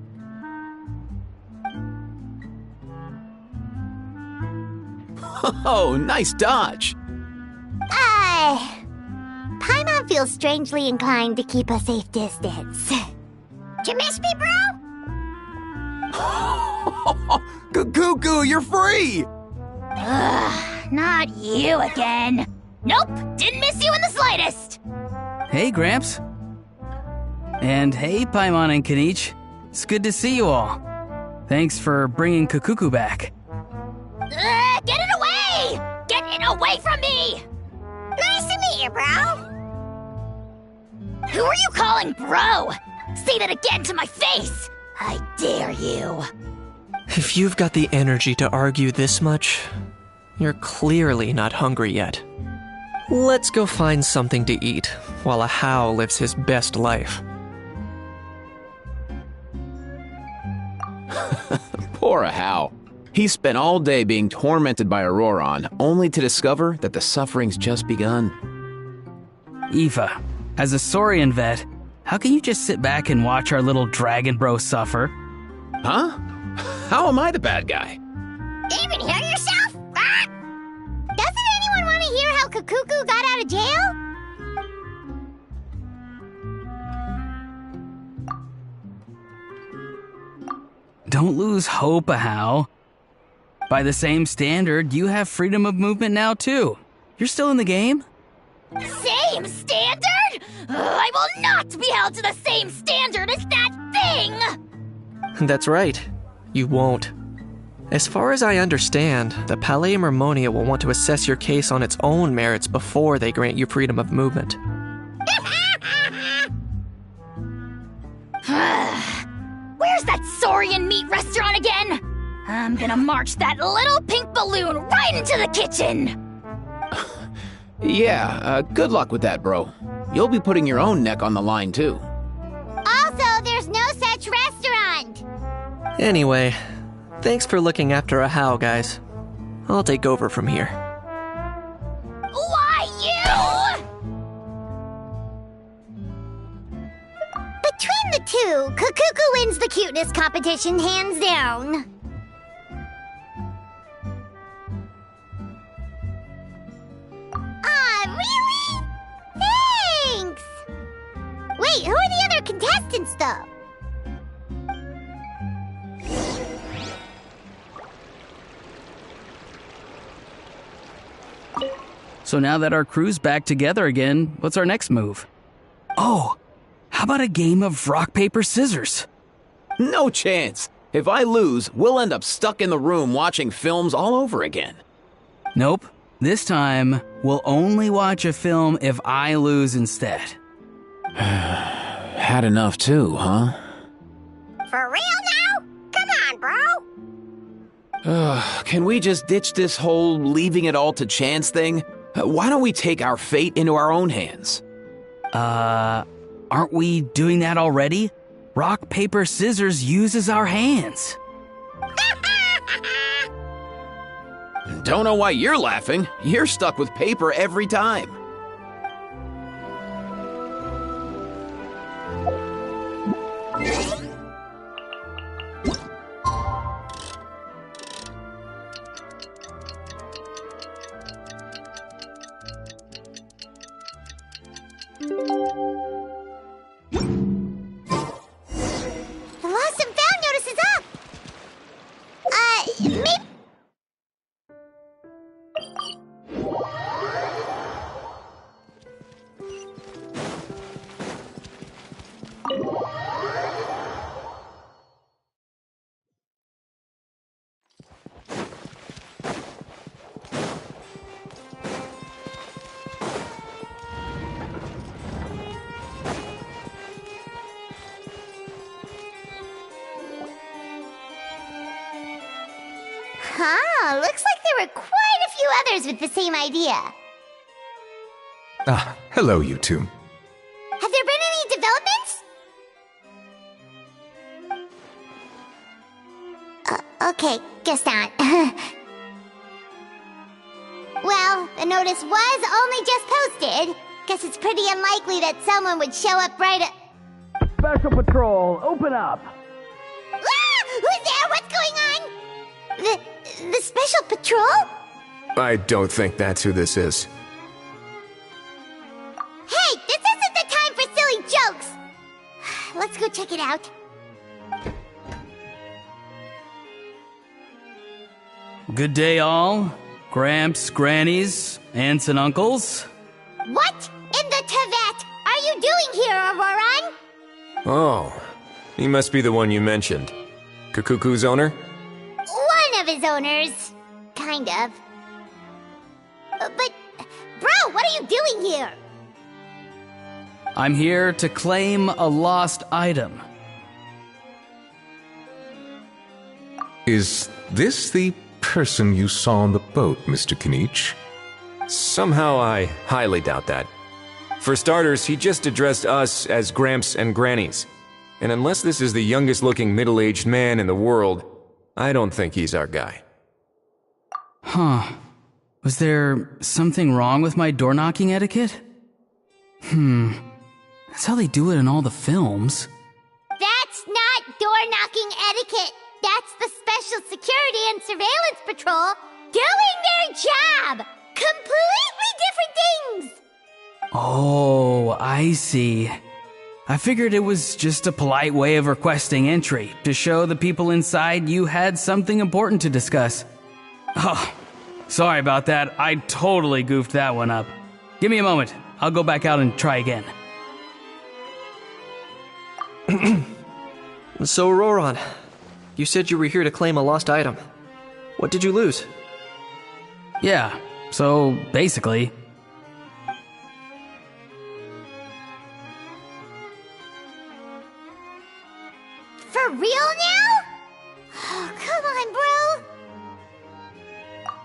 Oh, nice dodge. Paimon feels strangely inclined to keep a safe distance. Did you miss me, bro? Cuckoo, you're free! Ugh, not you again. Nope, didn't miss you in the slightest. Hey, Gramps. And hey, Paimon and Kanich. It's good to see you all. Thanks for bringing Kukuku back. Get it away! Get it away from me! Nice to meet you, bro. Who are you calling bro? Say that again to my face! I dare you. If you've got the energy to argue this much, you're clearly not hungry yet. Let's go find something to eat while Ahau lives his best life. Poor Ahau. He spent all day being tormented by Auroran, only to discover that the suffering's just begun. Aoife, as a Saurian vet, how can you just sit back and watch our little dragon bro suffer? Huh? How am I the bad guy? Even hear yourself? Ah! Doesn't anyone want to hear how Kukuku got out of jail? Don't lose hope, Ahau. By the same standard, you have freedom of movement now, too. You're still in the game? Same standard? I will not be held to the same standard as that thing! That's right. You won't. As far as I understand, the Palais Mermonia will want to assess your case on its own merits before they grant you freedom of movement. Where's that Saurian meat restaurant again? I'm gonna march that little pink balloon right into the kitchen! Yeah, good luck with that, bro. You'll be putting your own neck on the line, too. Also, there's no such restaurant! Anyway, thanks for looking after Ahau, guys. I'll take over from here. Why you? Between the two, Kukuku wins the cuteness competition hands down. Really? Thanks! Wait, who are the other contestants, though? So now that our crew's back together again, what's our next move? Oh, how about a game of rock, paper, scissors? No chance. If I lose, we'll end up stuck in the room watching films all over again. Nope. This time, we'll only watch a film if I lose instead. Had enough too, huh? For real now? Come on, bro! Can we just ditch this whole leaving it all to chance thing? Why don't we take our fate into our own hands? Aren't we doing that already? Rock, paper, scissors uses our hands. Don't know why you're laughing. You're stuck with paper every time. The lost and found notice is up! Maybe... Huh, looks like there were quite a few others with the same idea. Ah, hello, you two. Have there been any developments? Okay, guess not. Well, the notice was only just posted. Guess it's pretty unlikely that someone would show up right at... Special Patrol, open up! Ah! Who's there? What's going on? The Special Patrol? I don't think that's who this is. Hey, this isn't the time for silly jokes! Let's go check it out. Good day, all. Gramps, grannies, aunts, and uncles. What in the Tevet are you doing here, Auroran? Oh, he must be the one you mentioned. Kakuku's owner? One of his owners. Kind of. But, bro, what are you doing here? I'm here to claim a lost item. Is this the person you saw on the boat, Mr. Kinich? Somehow I highly doubt that. For starters, he just addressed us as Gramps and Grannies. And unless this is the youngest looking middle-aged man in the world, I don't think he's our guy. Huh. Was there something wrong with my door-knocking etiquette? That's how they do it in all the films. That's not door-knocking etiquette. That's the Special Security and Surveillance Patrol doing their job. Completely different things. Oh, I see. I figured it was just a polite way of requesting entry to show the people inside you had something important to discuss. Oh, sorry about that. I totally goofed that one up. Give me a moment. I'll go back out and try again. So, Auroran, you said you were here to claim a lost item. What did you lose? Yeah, so basically... For real now? Oh, come on,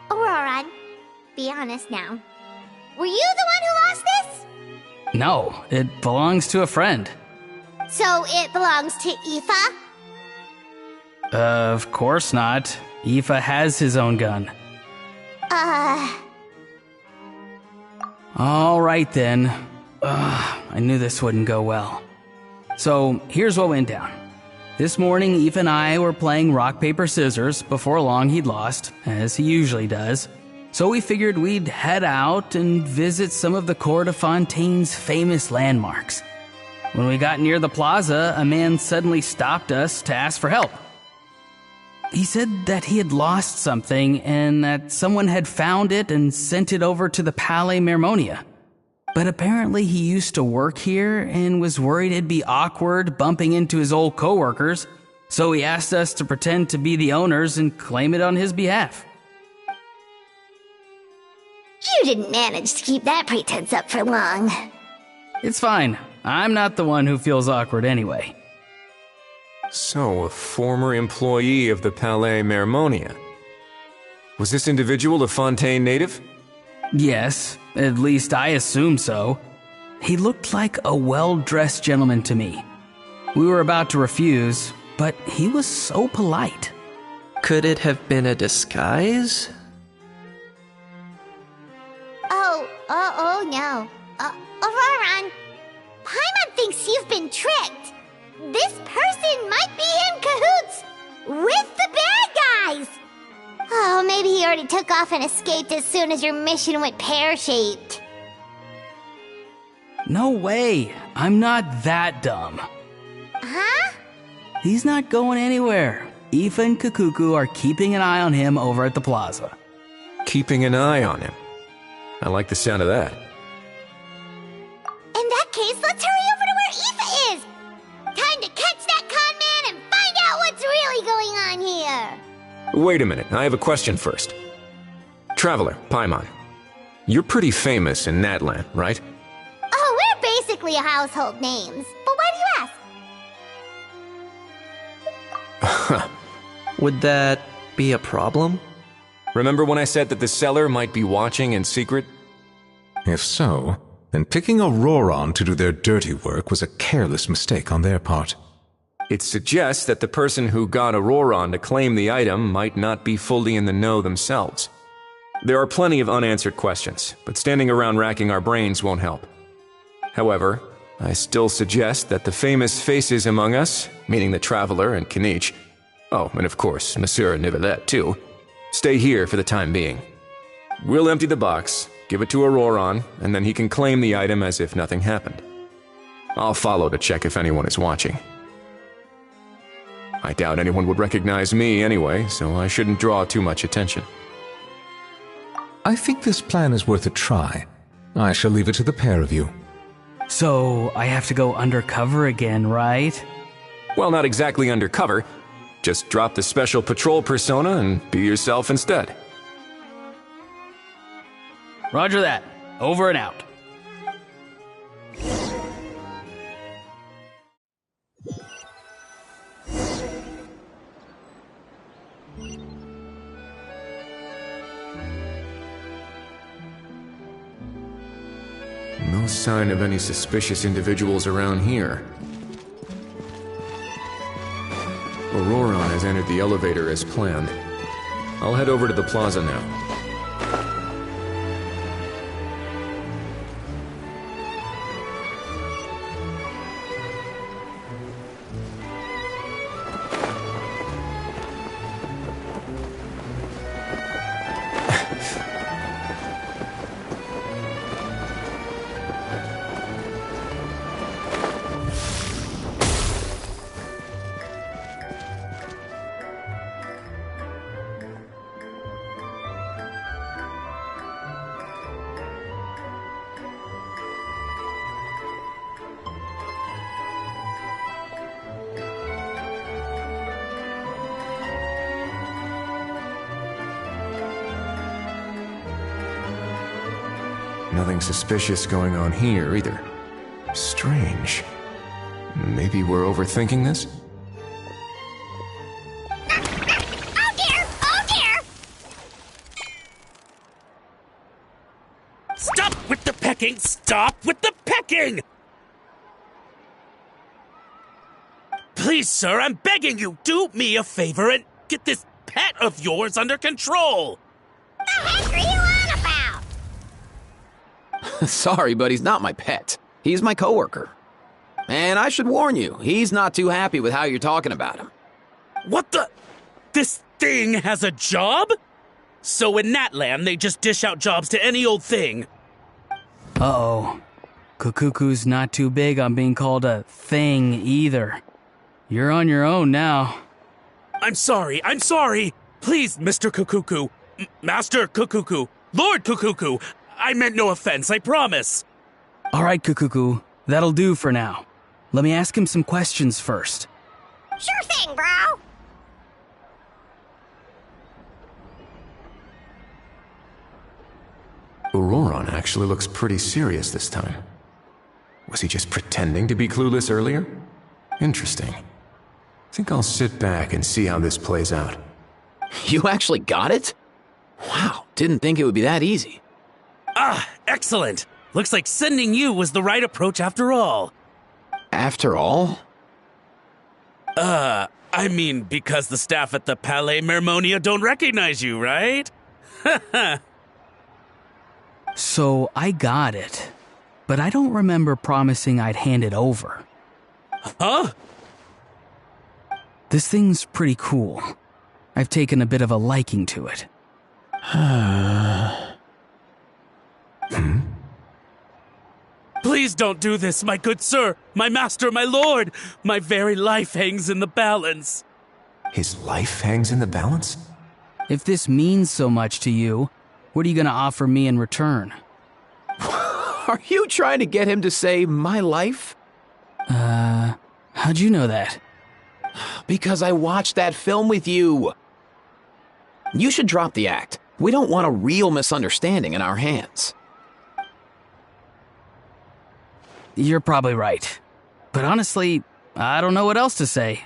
bro. Auroran, be honest now. Were you the one who lost this? No, it belongs to a friend. So it belongs to Aoife? Of course not. Aoife has his own gun. All right then. I knew this wouldn't go well. So here's what went down. This morning, Aoife and I were playing rock, paper, scissors. Before long, he'd lost, as he usually does. So we figured we'd head out and visit some of the Cour de Fontaine's famous landmarks. When we got near the plaza, a man suddenly stopped us to ask for help. He said that he had lost something and that someone had found it and sent it over to the Palais Mermonia. But apparently he used to work here and was worried it'd be awkward bumping into his old coworkers, so he asked us to pretend to be the owners and claim it on his behalf. You didn't manage to keep that pretense up for long. It's fine. I'm not the one who feels awkward anyway. So, a former employee of the Palais Mermonia. Was this individual a Fontaine native? Yes, at least I assume so. He looked like a well-dressed gentleman to me. We were about to refuse, but he was so polite. Could it have been a disguise? Oh no. Auroron, Paimon thinks you've been tricked. This person might be in cahoots with the bad guys. Oh, maybe he already took off and escaped as soon as your mission went pear-shaped. No way. I'm not that dumb. Huh? He's not going anywhere. Aoife and Kakuku are keeping an eye on him over at the plaza. Keeping an eye on him. I like the sound of that. In that case, let's hurry over to where Aoife is. Time to catch that con man and find out what's really going on here. Wait a minute, I have a question first. Traveler, Paimon, you're pretty famous in Natlan, right? Oh, we're basically household names. But why do you ask? Would that be a problem? Remember when I said that the seller might be watching in secret? If so, then picking Auroron to do their dirty work was a careless mistake on their part. It suggests that the person who got Auroron to claim the item might not be fully in the know themselves. There are plenty of unanswered questions, but standing around racking our brains won't help. However, I still suggest that the famous faces among us, meaning the Traveler and Kinich, oh, and of course, Monsieur Nivelette too, stay here for the time being. We'll empty the box, give it to Auroron, and then he can claim the item as if nothing happened. I'll follow to check if anyone is watching. I doubt anyone would recognize me anyway, so I shouldn't draw too much attention. I think this plan is worth a try. I shall leave it to the pair of you. So, I have to go undercover again, right? Well, not exactly undercover. Just drop the special patrol persona and be yourself instead. Roger that. Over and out. No sign of any suspicious individuals around here. Auroron has entered the elevator as planned. I'll head over to the plaza now. Nothing suspicious going on here, either. Strange. Maybe we're overthinking this? Oh dear! Oh dear! Stop with the pecking! Stop with the pecking! Please, sir, I'm begging you, do me a favor and get this pet of yours under control! The heck are you on about? Sorry, but he's not my pet. He's my coworker. And I should warn you, he's not too happy with how you're talking about him. What the? This thing has a job? So in Natlan, they just dish out jobs to any old thing. Uh-oh. Kukuku's not too big on being called a thing either. You're on your own now. I'm sorry. Please, Mr. Kukuku. Master Kukuku. Lord Kukuku. I meant no offense, I promise. All right, Kukuku. That'll do for now. Let me ask him some questions first. Sure thing, bro. Auroron actually looks pretty serious this time. Was he just pretending to be clueless earlier? Interesting. Think I'll sit back and see how this plays out. You actually got it? Wow, didn't think it would be that easy. Ah, excellent. Looks like sending you was the right approach after all. After all? I mean, because the staff at the Palais Mermonia don't recognize you, right? So I got it, but I don't remember promising I'd hand it over. Huh? This thing's pretty cool. I've taken a bit of a liking to it. Please don't do this, my good sir, my master, my lord. My very life hangs in the balance. His life hangs in the balance? If this means so much to you, what are you gonna offer me in return? Are you trying to get him to say my life? How'd you know that? Because I watched that film with you. You should drop the act. We don't want a real misunderstanding in our hands. You're probably right. But honestly, I don't know what else to say.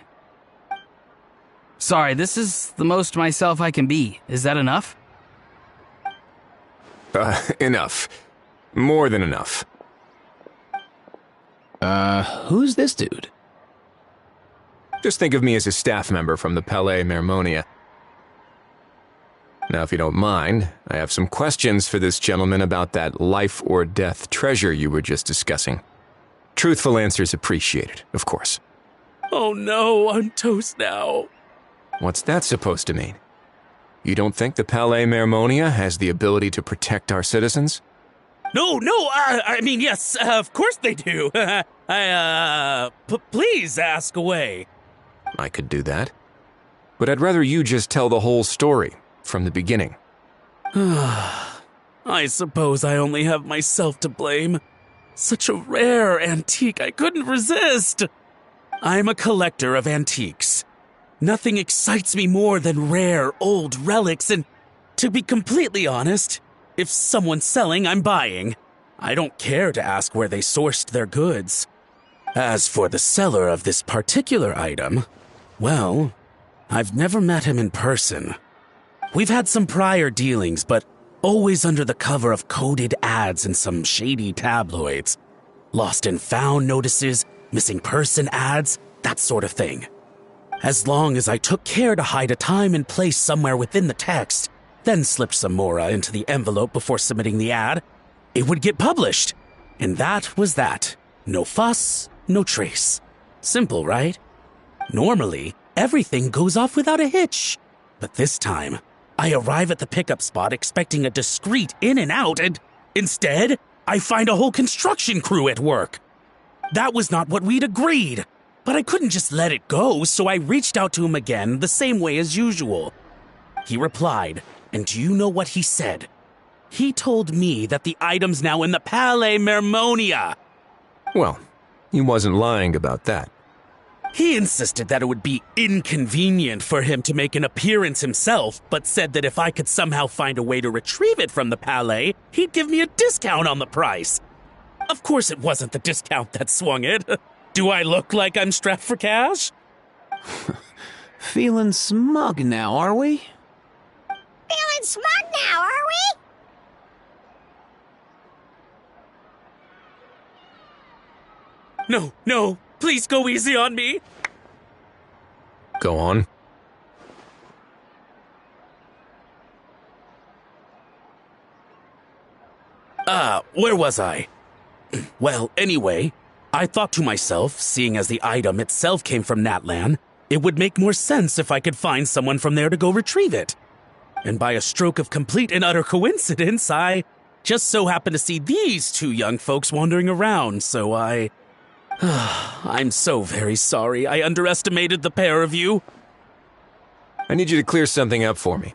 Sorry, this is the most myself I can be. Is that enough? Enough. More than enough. Who's this dude? Just think of me as a staff member from the Palais Mermonia. Now, if you don't mind, I have some questions for this gentleman about that life or death treasure you were just discussing. Truthful answers appreciated, of course. Oh no, I'm toast now. What's that supposed to mean? You don't think the Palais Mermonia has the ability to protect our citizens? No, I mean, yes, of course they do. Please ask away. I could do that. But I'd rather you just tell the whole story, from the beginning. I suppose I only have myself to blame. Such a rare antique, I couldn't resist. I'm a collector of antiques. Nothing excites me more than rare, old relics, and to be completely honest, if someone's selling, I'm buying. I don't care to ask where they sourced their goods. As for the seller of this particular item, well, I've never met him in person. We've had some prior dealings, but always under the cover of coded ads in some shady tabloids. Lost and found notices, missing person ads, that sort of thing. As long as I took care to hide a time and place somewhere within the text, then slipped some mora into the envelope before submitting the ad, it would get published. And that was that. No fuss, no trace. Simple, right? Normally, everything goes off without a hitch. But this time, I arrive at the pickup spot expecting a discreet in and out, and instead, I find a whole construction crew at work. That was not what we'd agreed. But I couldn't just let it go, so I reached out to him again the same way as usual. He replied, and do you know what he said? He told me that the item's now in the Palais Mermonia. Well, he wasn't lying about that. He insisted that it would be inconvenient for him to make an appearance himself, but said that if I could somehow find a way to retrieve it from the Palais, he'd give me a discount on the price. Of course it wasn't the discount that swung it. Do I look like I'm strapped for cash? Feeling smug now, are we? Feeling smug now, are we? No, please go easy on me. Go on. Where was I? Well, anyway, I thought to myself, seeing as the item itself came from Natlan, it would make more sense if I could find someone from there to go retrieve it. And by a stroke of complete and utter coincidence, I just so happened to see these two young folks wandering around, so I'm so very sorry I underestimated the pair of you. I need you to clear something up for me.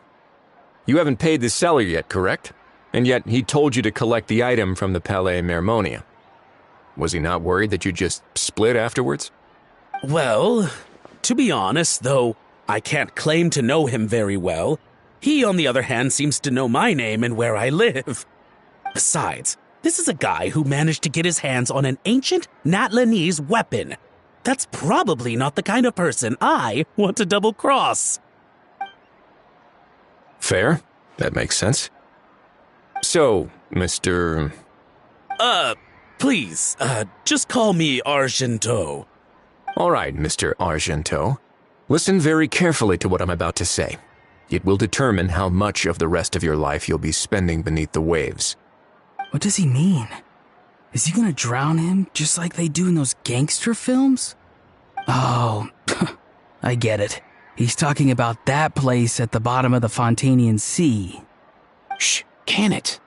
You haven't paid the seller yet, correct? And yet he told you to collect the item from the Palais Mermonia. Was he not worried that you just split afterwards? Well, to be honest, though I can't claim to know him very well, he, on the other hand, seems to know my name and where I live. Besides, this is a guy who managed to get his hands on an ancient Natlanese weapon. That's probably not the kind of person I want to double-cross. Fair. That makes sense. So, Mr... Please, just call me Argento. All right, Mr. Argento. Listen very carefully to what I'm about to say. It will determine how much of the rest of your life you'll be spending beneath the waves. What does he mean? Is he gonna drown him just like they do in those gangster films? Oh, I get it. He's talking about that place at the bottom of the Fontanian Sea. Shh, can it?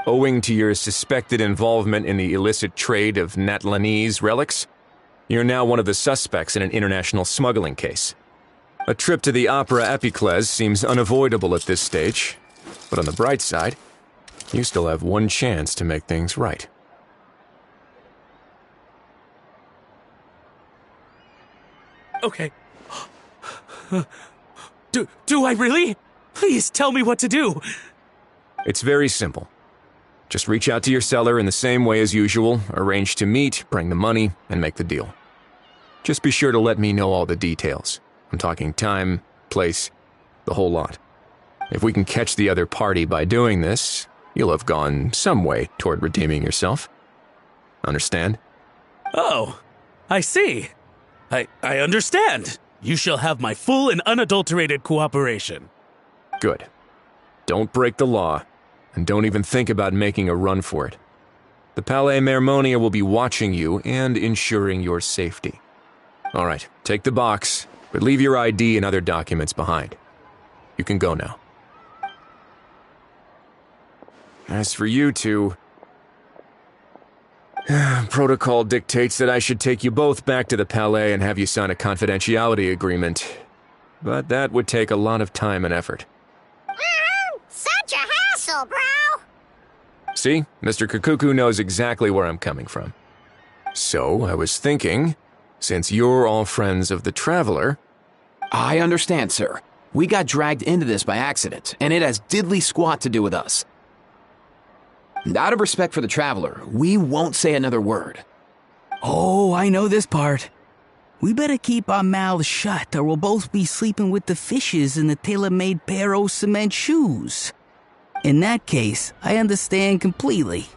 Owing to your suspected involvement in the illicit trade of Natlanese relics, you're now one of the suspects in an international smuggling case. A trip to the Opera Epiclese seems unavoidable at this stage, but on the bright side, you still have one chance to make things right. Okay. Do I really? Please tell me what to do. It's very simple. Just reach out to your seller in the same way as usual, arrange to meet, bring the money, and make the deal. Just be sure to let me know all the details. I'm talking time, place, the whole lot. If we can catch the other party by doing this, you'll have gone some way toward redeeming yourself. Understand? Oh, I see. I understand. You shall have my full and unadulterated cooperation. Good. Don't break the law, and don't even think about making a run for it. The Palais Mermonia will be watching you and ensuring your safety. All right, take the box, but leave your ID and other documents behind. You can go now. As for you two, protocol dictates that I should take you both back to the Palais and have you sign a confidentiality agreement. But that would take a lot of time and effort. Such a hassle, bro! See, Mr. Kakuku knows exactly where I'm coming from. So, I was thinking, since you're all friends of the Traveler... I understand, sir. We got dragged into this by accident, and it has diddly squat to do with us. And out of respect for the Traveler, we won't say another word. Oh, I know this part. We better keep our mouths shut or we'll both be sleeping with the fishes in the tailor-made pair of cement shoes. In that case, I understand completely.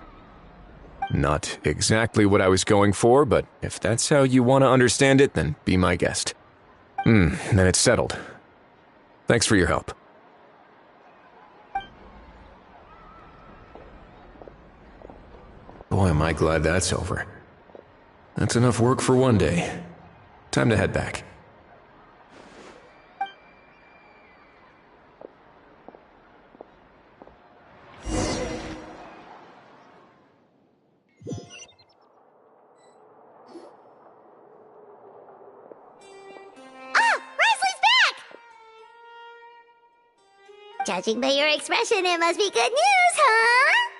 Not exactly what I was going for, but if that's how you want to understand it, then be my guest. Then it's settled. Thanks for your help. Boy, am I glad that's over. That's enough work for one day. Time to head back. Judging by your expression, it must be good news, huh?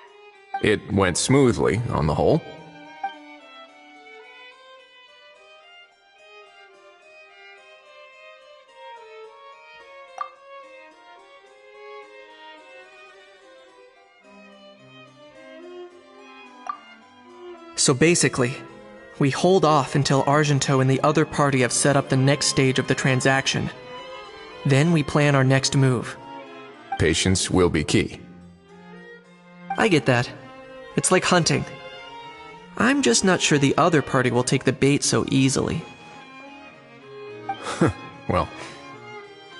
It went smoothly, on the whole. So basically, we hold off until Argento and the other party have set up the next stage of the transaction. Then we plan our next move. Patience will be key. I get that. It's like hunting. I'm just not sure the other party will take the bait so easily. Well,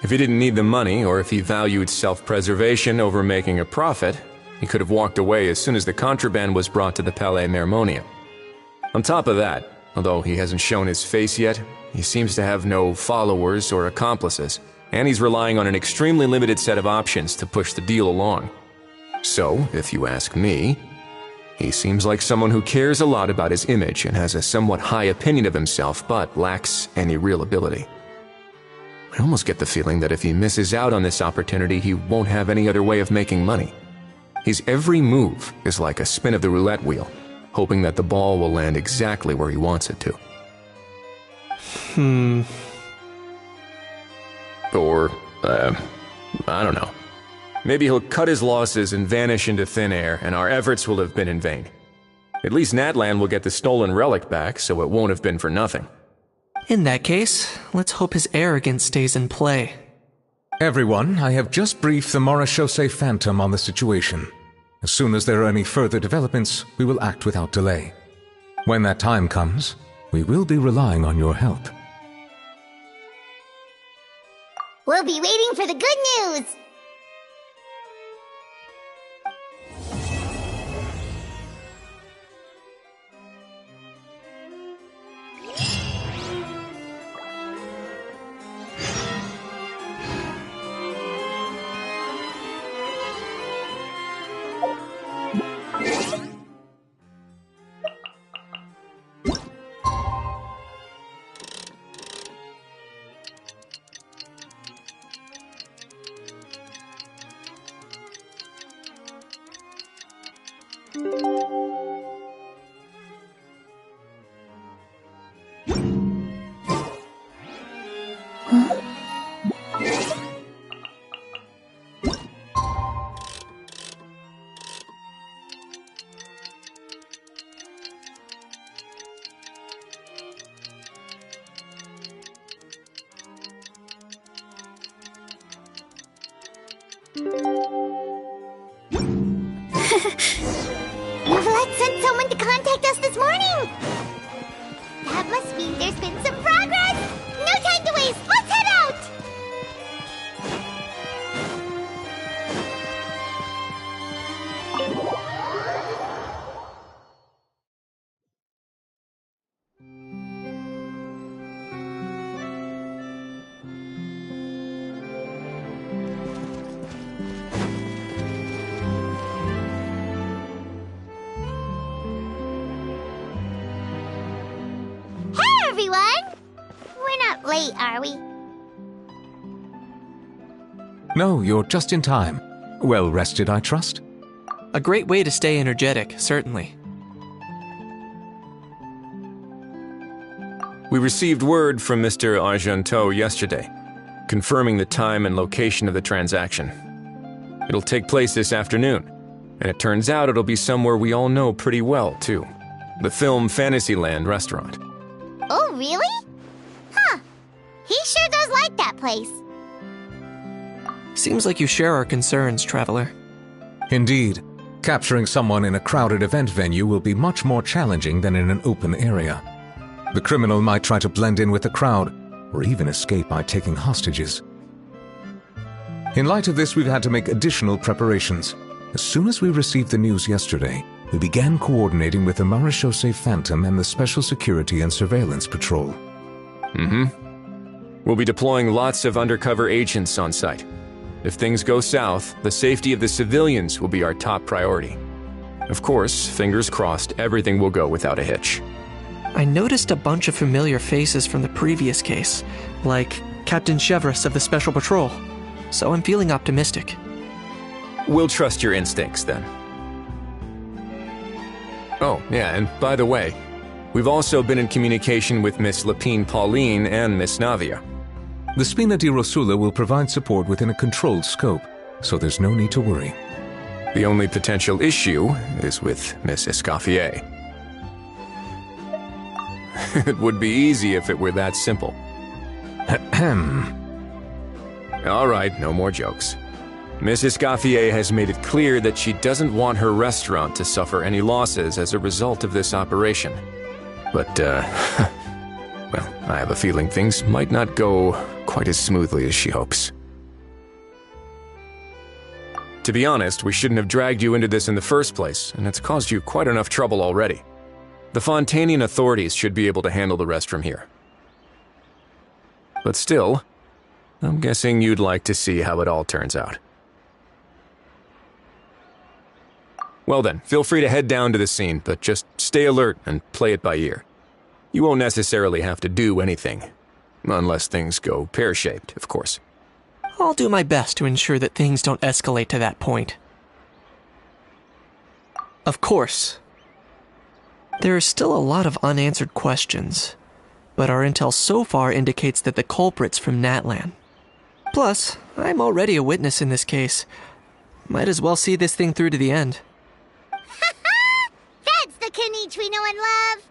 if he didn't need the money, or if he valued self-preservation over making a profit, he could have walked away as soon as the contraband was brought to the Palais Mermonia. On top of that, although he hasn't shown his face yet, he seems to have no followers or accomplices, and he's relying on an extremely limited set of options to push the deal along. So, if you ask me, he seems like someone who cares a lot about his image and has a somewhat high opinion of himself, but lacks any real ability. I almost get the feeling that if he misses out on this opportunity, he won't have any other way of making money. His every move is like a spin of the roulette wheel, hoping that the ball will land exactly where he wants it to. Or, I don't know. Maybe he'll cut his losses and vanish into thin air, and our efforts will have been in vain. At least Natlan will get the stolen relic back, so it won't have been for nothing. In that case, let's hope his arrogance stays in play. Everyone, I have just briefed the Morishose Phantom on the situation. As soon as there are any further developments, we will act without delay. When that time comes, we will be relying on your help. We'll be waiting for the good news! Vlad sent someone to contact us this morning! That must mean there's been some progress! No time to waste! Let's head out! Hey, everyone! We're not late, are we? No, you're just in time. Well rested, I trust? A great way to stay energetic, certainly. We received word from Mr. Argenteau yesterday, confirming the time and location of the transaction. It'll take place this afternoon, and it turns out it'll be somewhere we all know pretty well, too. The Film Fantasyland restaurant. Oh, really? Huh. He sure does like that place. Seems like you share our concerns, Traveler. Indeed. Capturing someone in a crowded event venue will be much more challenging than in an open area. The criminal might try to blend in with the crowd, or even escape by taking hostages. In light of this, we've had to make additional preparations. As soon as we received the news yesterday, we began coordinating with the Marechaussee Phantom and the Special Security and Surveillance Patrol. We'll be deploying lots of undercover agents on site. If things go south, the safety of the civilians will be our top priority. Of course, fingers crossed, everything will go without a hitch. I noticed a bunch of familiar faces from the previous case, like Captain Chevres of the Special Patrol, so I'm feeling optimistic. We'll trust your instincts, then. Oh, yeah, and by the way, we've also been in communication with Miss Lapine Pauline and Miss Navia. The Spina di Rosula will provide support within a controlled scope, so there's no need to worry. The only potential issue is with Miss Escoffier. It would be easy if it were that simple. All right, no more jokes. Miss Escoffier has made it clear that she doesn't want her restaurant to suffer any losses as a result of this operation. But, well, I have a feeling things might not go quite as smoothly as she hopes. To be honest, we shouldn't have dragged you into this in the first place, and it's caused you quite enough trouble already. The Fontanian authorities should be able to handle the rest from here. But still, I'm guessing you'd like to see how it all turns out. Well then, feel free to head down to the scene, but just stay alert and play it by ear. You won't necessarily have to do anything. Unless things go pear-shaped, of course. I'll do my best to ensure that things don't escalate to that point. Of course. There are still a lot of unanswered questions, but our intel so far indicates that the culprit's from Natlan. Plus, I'm already a witness in this case. Might as well see this thing through to the end. That's the Kenichi we know and love!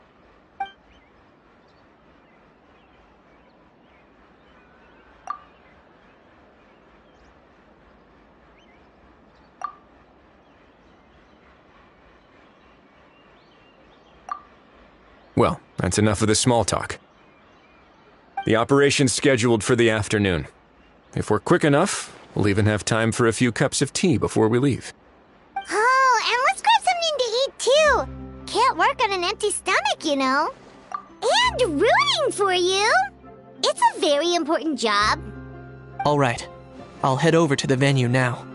Well, that's enough of the small talk. The operation's scheduled for the afternoon. If we're quick enough, we'll even have time for a few cups of tea before we leave. Oh, and let's grab something to eat too. Can't work on an empty stomach, you know. And rooting for you. It's a very important job. All right, I'll head over to the venue now.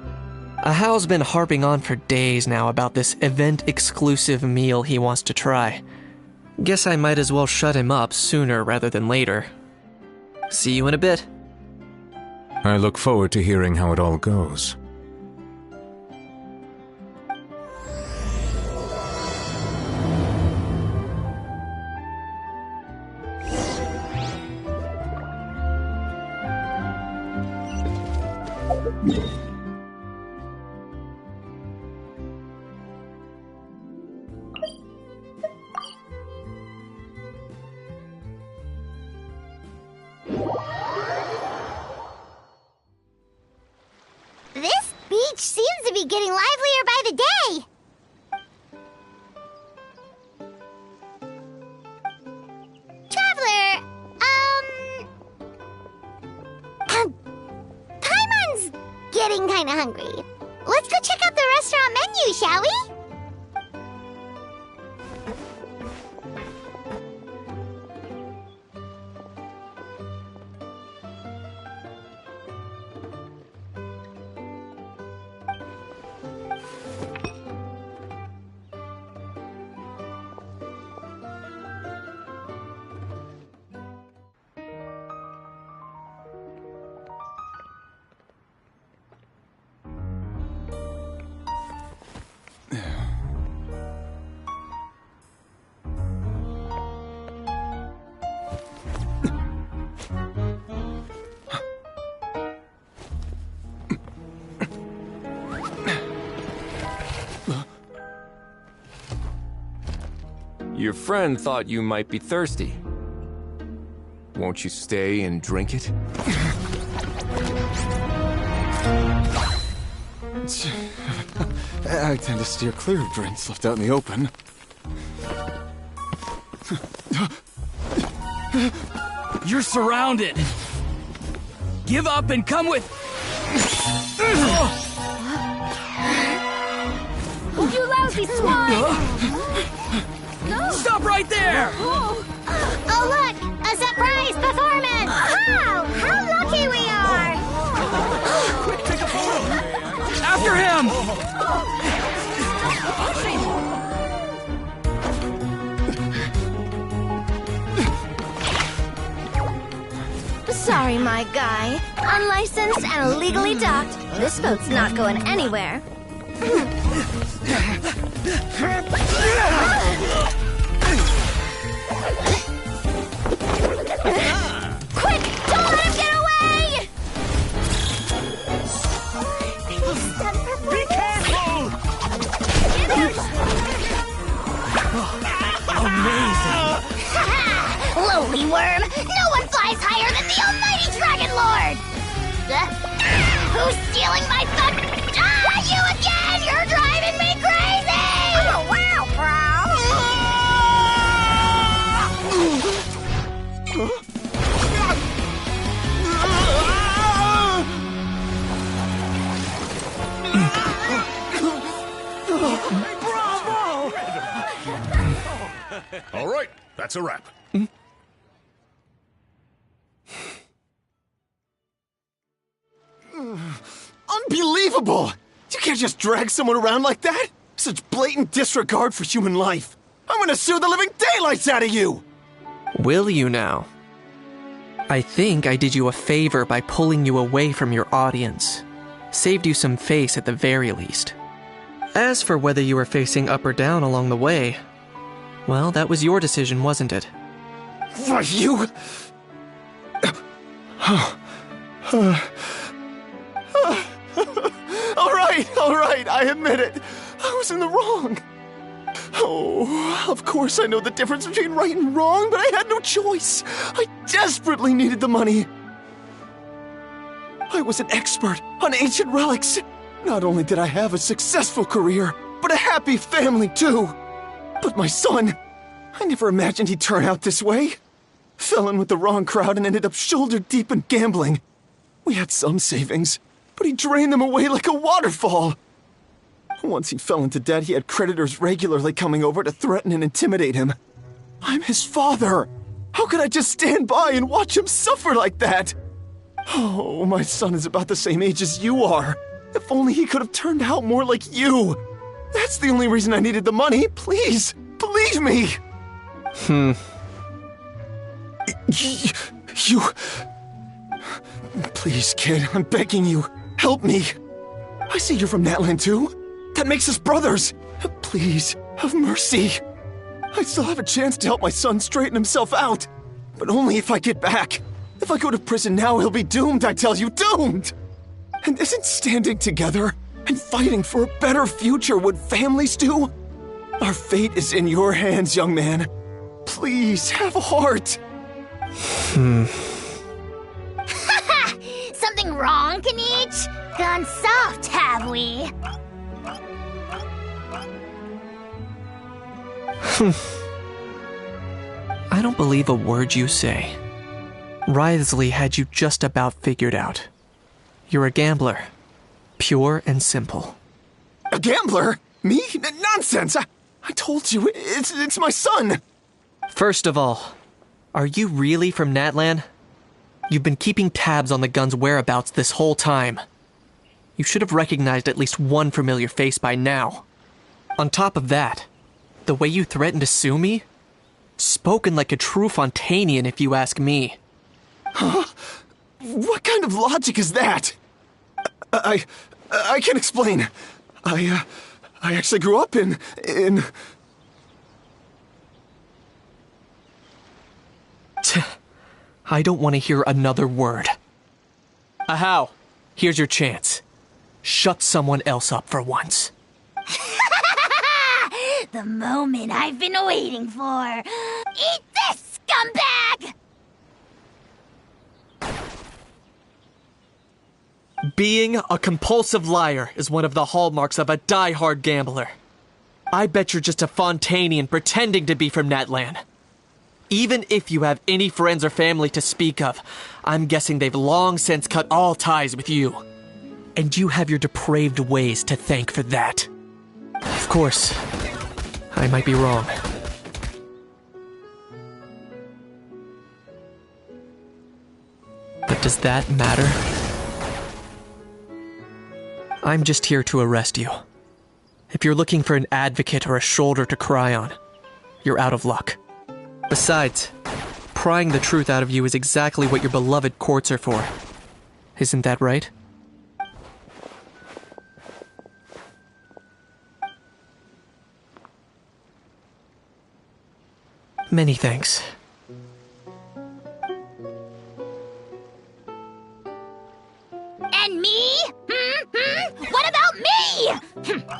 Ahao's been harping on for days now about this event-exclusive meal he wants to try. Guess I might as well shut him up sooner rather than later. See you in a bit. I look forward to hearing how it all goes. This beach seems to be getting livelier by the day. Traveler, Paimon's getting kinda hungry. Let's go check out the restaurant menu, shall we? Your friend thought you might be thirsty. Won't you stay and drink it? I tend to steer clear of drinks left out in the open. You're surrounded. Give up and come with... You lousy swine! Stop right there! Oh, look! A surprise performance! Wow! How lucky we are! Quick, take a photo! After him! Sorry, my guy. Unlicensed and illegally docked. This boat's not going anywhere. Quick! Don't let him get away! Be careful! Amazing! Lowly worm! No one flies higher than the almighty Dragon Lord! Who's stealing my fun? You again! You're driving me crazy! Oh, wow, All right, that's a wrap. Unbelievable! You can't just drag someone around like that! Such blatant disregard for human life! I'm gonna sue the living daylights out of you! Will you now? I think I did you a favor by pulling you away from your audience. Saved you some face at the very least. As for whether you were facing up or down along the way, well, that was your decision, wasn't it? Why, you... All right, I admit it. I was in the wrong. Oh, of course I know the difference between right and wrong, but I had no choice. I desperately needed the money. I was an expert on ancient relics. Not only did I have a successful career, but a happy family too. But my son, I never imagined he'd turn out this way. Fell in with the wrong crowd and ended up shoulder deep in gambling. We had some savings, but he drained them away like a waterfall. Once he fell into debt, he had creditors regularly coming over to threaten and intimidate him. I'm his father. How could I just stand by and watch him suffer like that? Oh, my son is about the same age as you are. If only he could have turned out more like you. That's the only reason I needed the money. Please, believe me. You... Please, kid, I'm begging you. Help me. I see you're from Natlan too. That makes us brothers. Please, have mercy. I still have a chance to help my son straighten himself out. But only if I get back. If I go to prison now, he'll be doomed, I tell you, doomed! And isn't standing together and fighting for a better future what families do? Our fate is in your hands, young man. Please, have a heart. Something wrong, Kanich? Gone soft, have we? I don't believe a word you say. Wriothesley had you just about figured out. You're a gambler. Pure and simple. A gambler? Me? Nonsense! I told you, it's my son! First of all, are you really from Natlan? You've been keeping tabs on the gun's whereabouts this whole time. You should have recognized at least one familiar face by now. On top of that, the way you threatened to sue me? Spoken like a true Fontanian, if you ask me. Huh? What kind of logic is that? I can explain. I actually grew up in... I don't want to hear another word. Ahau, here's your chance. Shut someone else up for once. The moment I've been waiting for. Eat this, scumbag! Being a compulsive liar is one of the hallmarks of a die-hard gambler. I bet you're just a Fontanian pretending to be from Natlan. Even if you have any friends or family to speak of, I'm guessing they've long since cut all ties with you. And you have your depraved ways to thank for that. Of course, I might be wrong. But does that matter? I'm just here to arrest you. If you're looking for an advocate or a shoulder to cry on, you're out of luck. Besides, prying the truth out of you is exactly what your beloved courts are for. Isn't that right? Many thanks. And me? What about me?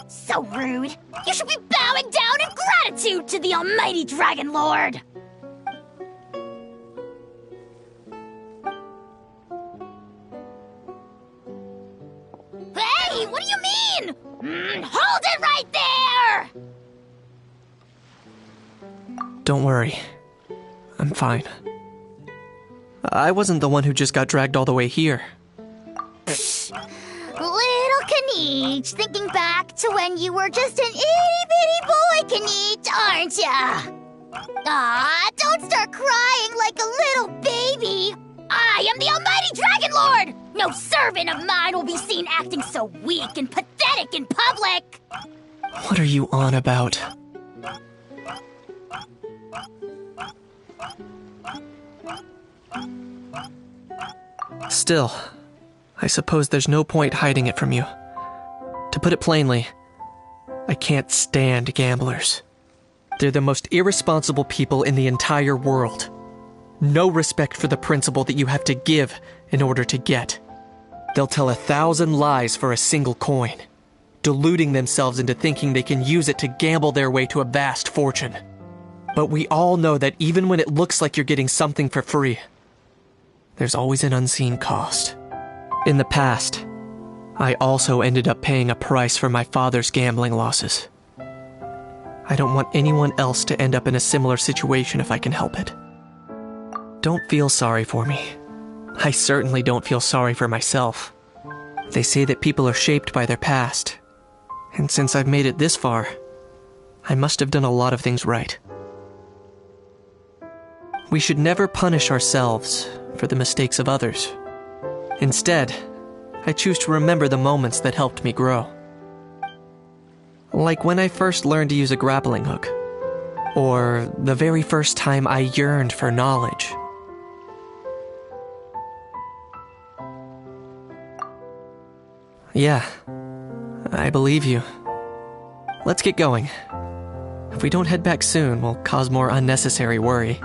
So rude. You should be bowing down in gratitude to the almighty Dragon Lord. Hey, what do you mean? Hold it right there! Don't worry. I'm fine. I wasn't the one who just got dragged all the way here. Little Kanich, thinking back to when you were just an itty-bitty boy, Kanich, aren't ya? Aw, don't start crying like a little baby. I am the almighty Dragon Lord! No servant of mine will be seen acting so weak and pathetic in public! What are you on about? Still, I suppose there's no point hiding it from you. To put it plainly, I can't stand gamblers. They're the most irresponsible people in the entire world. No respect for the principle that you have to give in order to get. They'll tell 1,000 lies for a single coin, deluding themselves into thinking they can use it to gamble their way to a vast fortune. But we all know that even when it looks like you're getting something for free, there's always an unseen cost. In the past, I also ended up paying a price for my father's gambling losses. I don't want anyone else to end up in a similar situation if I can help it. Don't feel sorry for me. I certainly don't feel sorry for myself. They say that people are shaped by their past, and since I've made it this far, I must have done a lot of things right. We should never punish ourselves for the mistakes of others. Instead, I choose to remember the moments that helped me grow. Like when I first learned to use a grappling hook, or the very first time I yearned for knowledge. Yeah, I believe you. Let's get going. If we don't head back soon, we'll cause more unnecessary worry.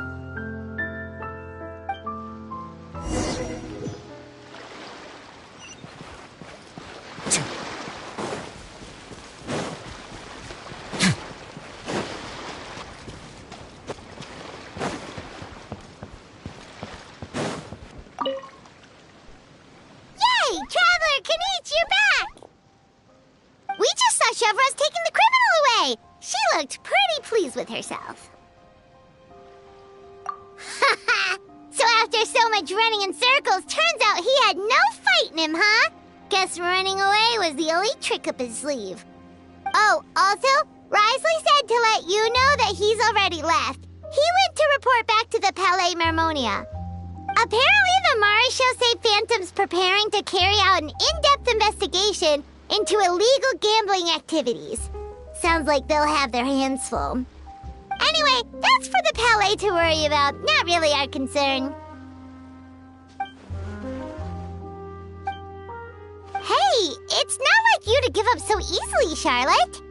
Herself. So after so much running in circles, turns out he had no fight in him, huh? Guess running away was the only trick up his sleeve. Oh, also, Risley said to let you know that he's already left. He went to report back to the Palais Mermonia. Apparently the Mari show say Phantom's preparing to carry out an in-depth investigation into illegal gambling activities. Sounds like they'll have their hands full. Anyway, that's for the Palais to worry about, not really our concern. Hey, it's not like you to give up so easily, Charlotte.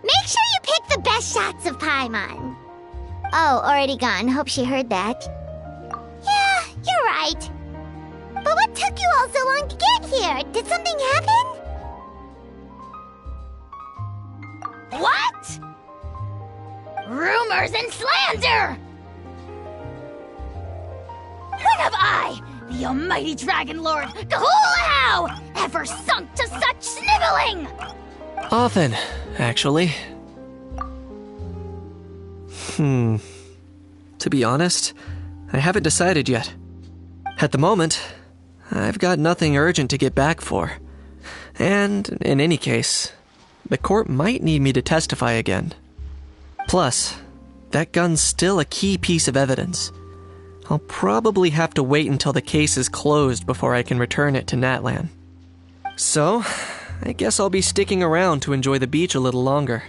Make sure you pick the best shots of Paimon. Oh, already gone. Hope she heard that. Yeah, you're right. But what took you all so long to get here? Did something happen? What? Rumors and slander! When have I, the almighty Dragon Lord, Kahulahau, ever sunk to such sniveling? Often, actually. To be honest, I haven't decided yet. At the moment, I've got nothing urgent to get back for. And, in any case, the court might need me to testify again. Plus, that gun's still a key piece of evidence. I'll probably have to wait until the case is closed before I can return it to Natlan. So, I guess I'll be sticking around to enjoy the beach a little longer.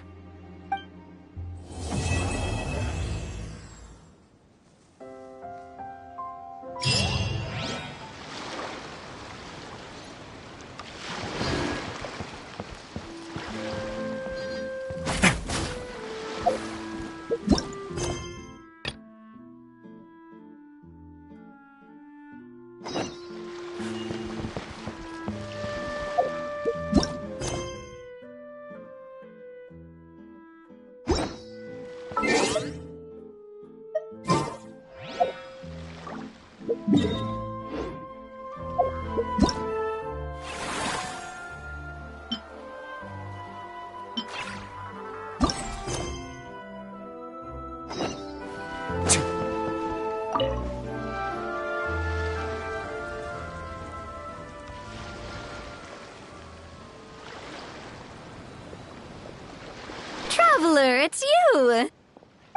Traveler, it's you!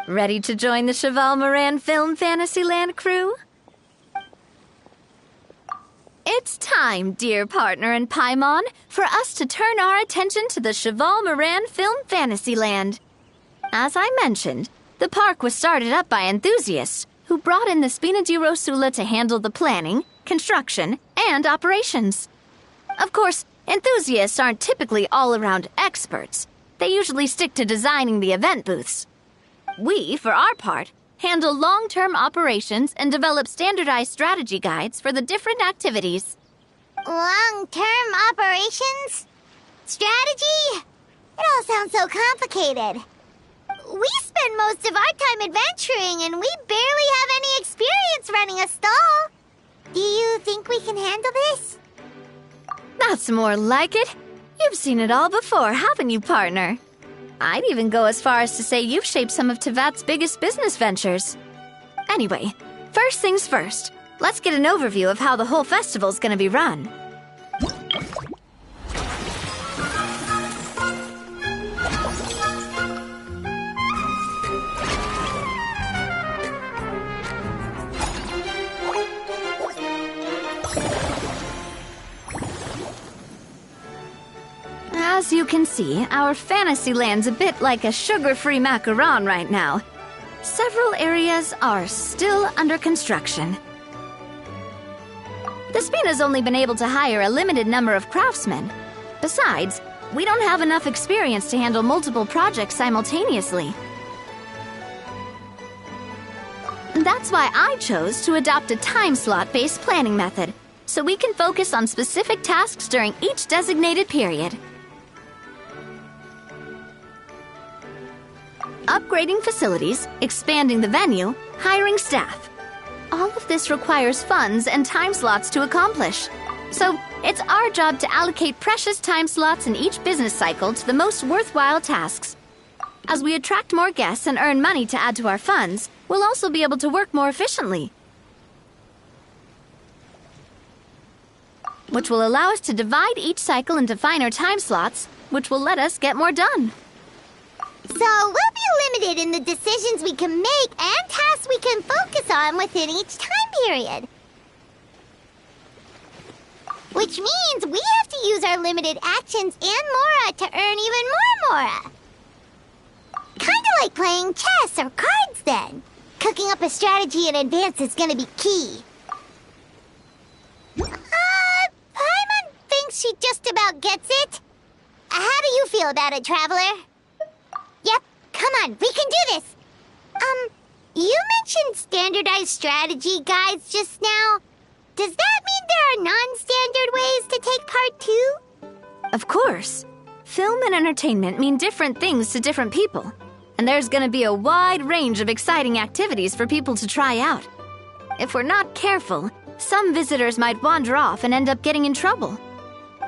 Ready to join the Cheval Moran Film Fantasyland crew? It's time, dear partner and Paimon, for us to turn our attention to the Cheval Moran Film Fantasyland. As I mentioned, the park was started up by enthusiasts who brought in the Spina di Rosula to handle the planning, construction, and operations. Of course, enthusiasts aren't typically all-around experts. They usually stick to designing the event booths. We, for our part, handle long-term operations and develop standardized strategy guides for the different activities. Long-term operations? Strategy? It all sounds so complicated. We spend most of our time adventuring, and we barely have any experience running a stall. Do you think we can handle this? That's more like it. You've seen it all before, haven't you, partner? I'd even go as far as to say you've shaped some of Tevat's biggest business ventures. Anyway, first things first. Let's get an overview of how the whole festival's gonna be run. As you can see, our fantasy land's a bit like a sugar-free macaron right now. Several areas are still under construction. The Spina's only been able to hire a limited number of craftsmen. Besides, we don't have enough experience to handle multiple projects simultaneously. That's why I chose to adopt a time slot-based planning method, so we can focus on specific tasks during each designated period. Upgrading facilities, expanding the venue, hiring staff. All of this requires funds and time slots to accomplish. So, it's our job to allocate precious time slots in each business cycle to the most worthwhile tasks. As we attract more guests and earn money to add to our funds, we'll also be able to work more efficiently. Which will allow us to divide each cycle into finer time slots, which will let us get more done. So we'll be limited in the decisions we can make and tasks we can focus on within each time period. Which means we have to use our limited actions and Mora to earn even more Mora. Kinda like playing chess or cards then. Cooking up a strategy in advance is gonna be key. Paimon thinks she just about gets it. How do you feel about it, Traveler? Yep, come on, we can do this! You mentioned standardized strategy guides just now. Does that mean there are non-standard ways to take part too? Of course. Film and entertainment mean different things to different people. And there's gonna be a wide range of exciting activities for people to try out. If we're not careful, some visitors might wander off and end up getting in trouble.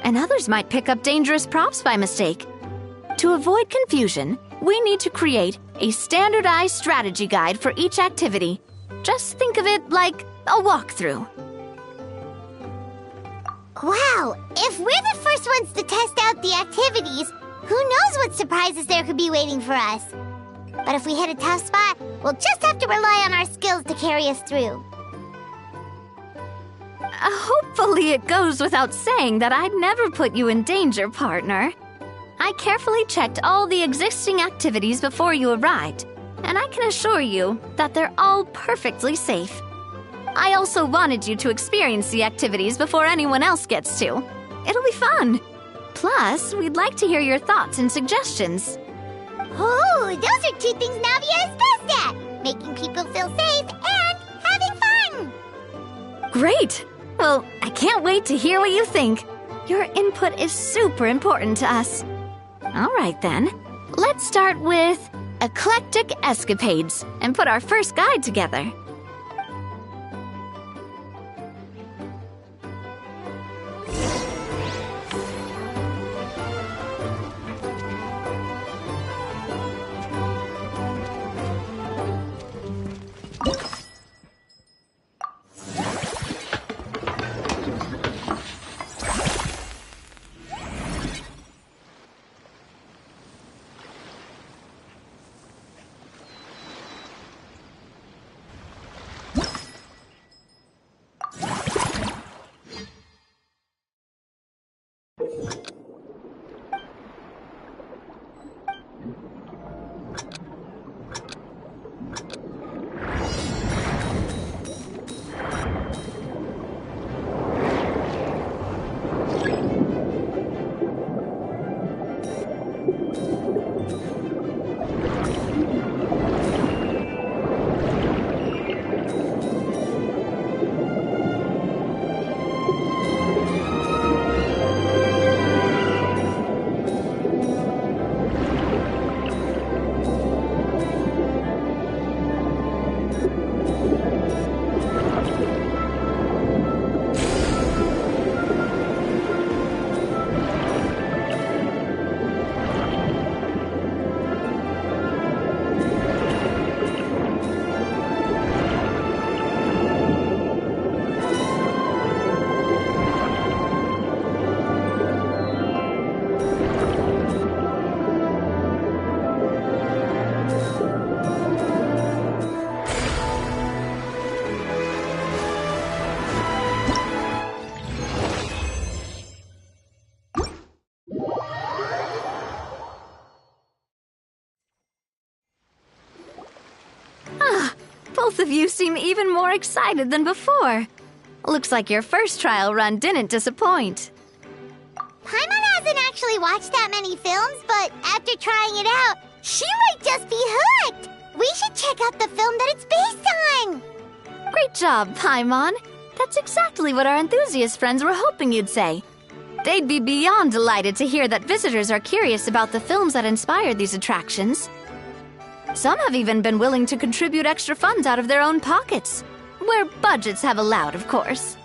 And others might pick up dangerous props by mistake. To avoid confusion, we need to create a standardized strategy guide for each activity. Just think of it like a walkthrough. Wow, if we're the first ones to test out the activities, who knows what surprises there could be waiting for us. But if we hit a tough spot, we'll just have to rely on our skills to carry us through. Hopefully it goes without saying that I'd never put you in danger, partner. I carefully checked all the existing activities before you arrived, and I can assure you that they're all perfectly safe. I also wanted you to experience the activities before anyone else gets to. It'll be fun. Plus, we'd like to hear your thoughts and suggestions. Oh, those are two things Navia is best at! Making people feel safe and having fun! Great! Well, I can't wait to hear what you think. Your input is super important to us. All right then, let's start with Eclectic Escapades and put our first guide together. Both of you seem even more excited than before. Looks like your first trial run didn't disappoint. Paimon hasn't actually watched that many films, but after trying it out, she might just be hooked! We should check out the film that it's based on! Great job, Paimon. That's exactly what our enthusiast friends were hoping you'd say. They'd be beyond delighted to hear that visitors are curious about the films that inspired these attractions. Some have even been willing to contribute extra funds out of their own pockets. Where budgets have allowed, of course.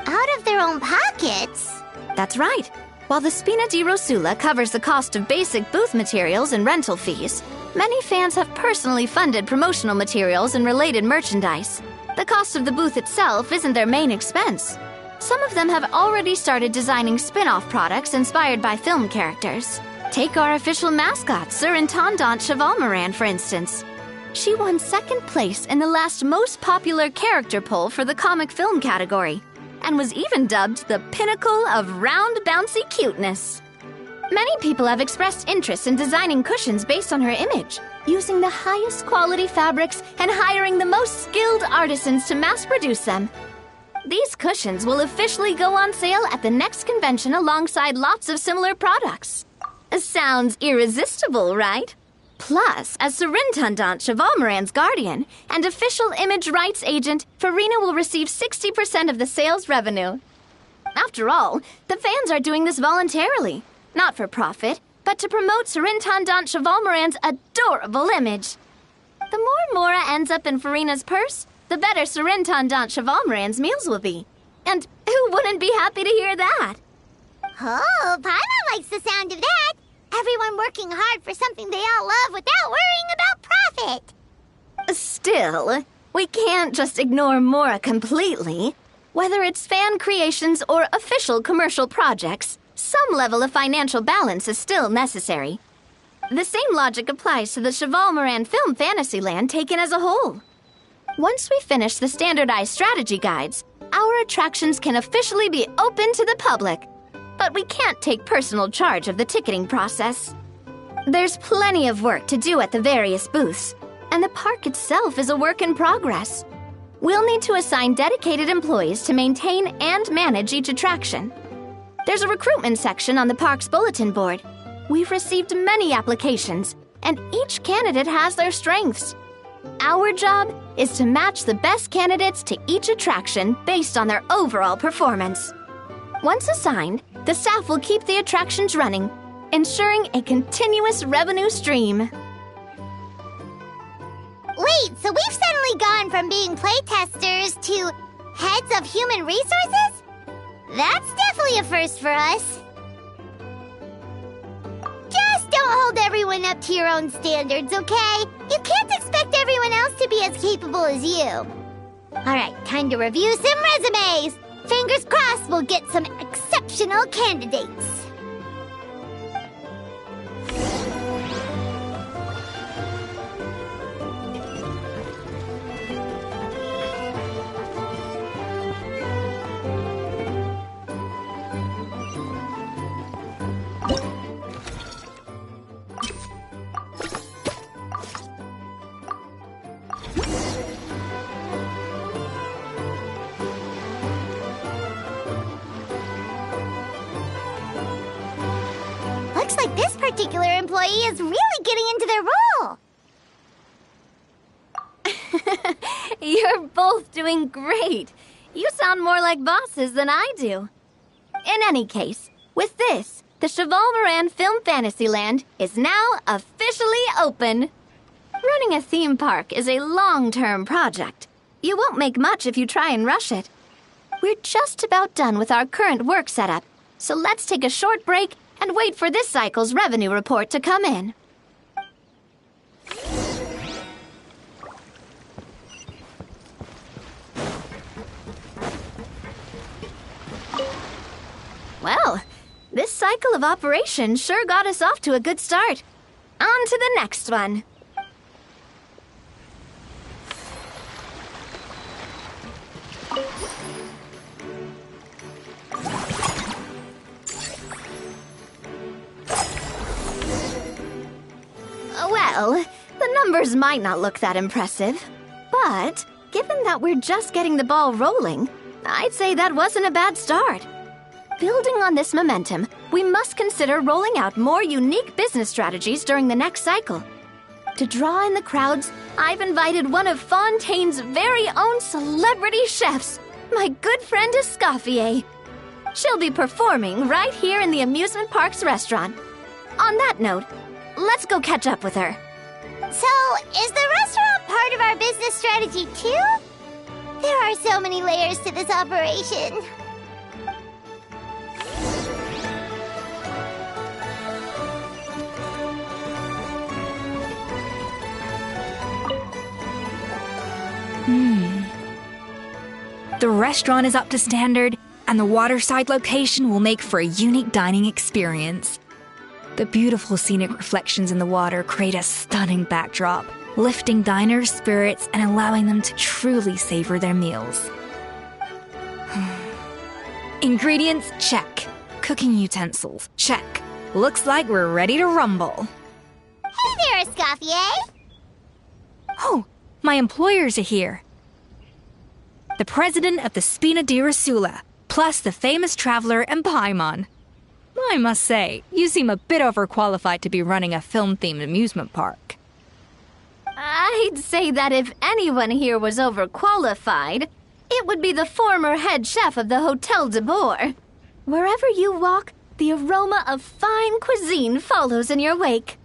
Out of their own pockets? That's right. While the Spina di Rosula covers the cost of basic booth materials and rental fees, many fans have personally funded promotional materials and related merchandise. The cost of the booth itself isn't their main expense. Some of them have already started designing spin-off products inspired by film characters. Take our official mascot, Surintendant Chevalmoran, for instance. She won second place in the last most popular character poll for the comic film category, and was even dubbed the pinnacle of round bouncy cuteness. Many people have expressed interest in designing cushions based on her image, using the highest quality fabrics and hiring the most skilled artisans to mass produce them. These cushions will officially go on sale at the next convention alongside lots of similar products. Sounds irresistible, right? Plus, as Surintendant Chevalmoran's guardian and official image rights agent, Farina will receive 60% of the sales revenue. After all, the fans are doing this voluntarily, not for profit, but to promote Surintendant Chevalmoran's adorable image. The more Mora ends up in Farina's purse, the better Surintendant Chevalmoran's meals will be. And who wouldn't be happy to hear that? Oh, Paimon likes the sound of that. Everyone working hard for something they all love without worrying about profit. Still, we can't just ignore Mora completely. Whether it's fan creations or official commercial projects, some level of financial balance is still necessary. The same logic applies to the Chevalmoran Film Fantasyland taken as a whole. Once we finish the standardized strategy guides, our attractions can officially be open to the public. But we can't take personal charge of the ticketing process. There's plenty of work to do at the various booths, and the park itself is a work in progress. We'll need to assign dedicated employees to maintain and manage each attraction. There's a recruitment section on the park's bulletin board. We've received many applications, and each candidate has their strengths. Our job is to match the best candidates to each attraction based on their overall performance. Once assigned, the staff will keep the attractions running, ensuring a continuous revenue stream. Wait, so we've suddenly gone from being playtesters to heads of human resources? That's definitely a first for us. Just don't hold everyone up to your own standards, okay? You can't expect everyone else to be as capable as you. Alright, time to review some resumes. Fingers crossed we'll get some exceptional candidates. Looks like this particular employee is really getting into their role. You're both doing great. You sound more like bosses than I do. In any case, with this, the Chevalmoran Film Fantasyland is now officially open. Running a theme park is a long-term project. You won't make much if you try and rush it. We're just about done with our current work setup, so let's take a short break and wait for this cycle's revenue report to come in. Well, this cycle of operation sure got us off to a good start. On to the next one. Well, the numbers might not look that impressive, But given that we're just getting the ball rolling, I'd say that wasn't a bad start. Building on this momentum, we must consider rolling out more unique business strategies during the next cycle. To draw in the crowds, I've invited one of Fontaine's very own celebrity chefs, my good friend Escoffier. She'll be performing right here in the amusement park's restaurant. On that note, let's go catch up with her. So, is the restaurant part of our business strategy too? There are so many layers to this operation. The restaurant is up to standard, and the waterside location will make for a unique dining experience. The beautiful scenic reflections in the water create a stunning backdrop, lifting diners' spirits and allowing them to truly savor their meals. Ingredients, check. Cooking utensils, check. Looks like we're ready to rumble. Hey there, Escoffier! Oh, my employers are here. The president of the Spina di Rasula, plus the famous traveler and Paimon. I must say, you seem a bit overqualified to be running a film-themed amusement park. I'd say that if anyone here was overqualified, it would be the former head chef of the Hotel de Boer. Wherever you walk, the aroma of fine cuisine follows in your wake.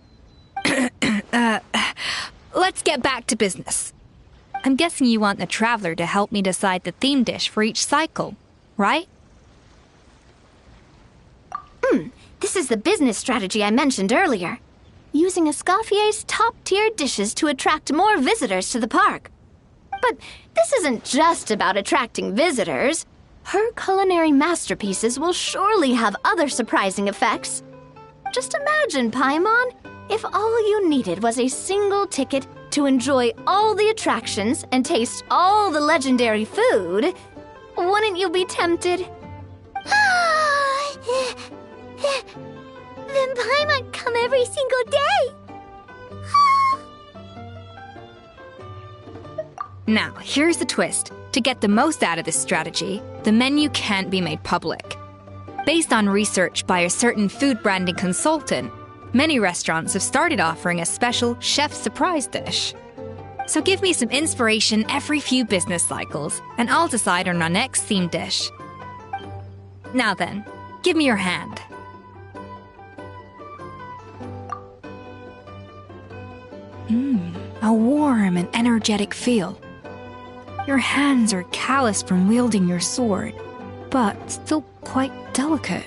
Let's get back to business. I'm guessing you want the traveler to help me decide the theme dish for each cycle, right? This is the business strategy I mentioned earlier. Using Escoffier's top-tier dishes to attract more visitors to the park. But this isn't just about attracting visitors. Her culinary masterpieces will surely have other surprising effects. Just imagine, Paimon, if all you needed was a single ticket to enjoy all the attractions and taste all the legendary food. Wouldn't you be tempted? Then Paimon come every single day. Now, here's the twist. To get the most out of this strategy, the menu can't be made public. Based on research by a certain food branding consultant, many restaurants have started offering a special chef surprise dish. So give me some inspiration every few business cycles, and I'll decide on our next theme dish. Now then, give me your hand. A warm and energetic feel. Your hands are calloused from wielding your sword, but still quite delicate.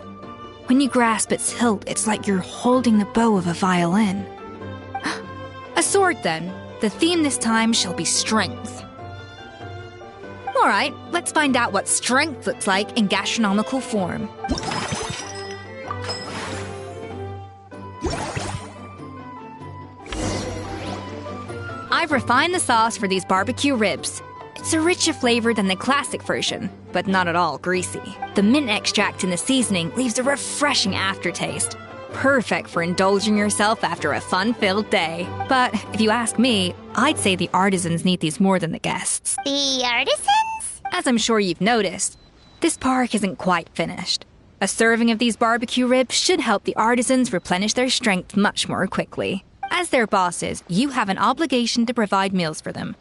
When you grasp its hilt, it's like you're holding the bow of a violin. A sword, then. The theme this time shall be strength. All right, let's find out what strength looks like in gastronomical form. I've refined the sauce for these barbecue ribs. It's a richer flavor than the classic version, but not at all greasy. The mint extract in the seasoning leaves a refreshing aftertaste. Perfect for indulging yourself after a fun-filled day. But if you ask me, I'd say the artisans need these more than the guests. The artisans? As I'm sure you've noticed, this park isn't quite finished. A serving of these barbecue ribs should help the artisans replenish their strength much more quickly. As their bosses, you have an obligation to provide meals for them.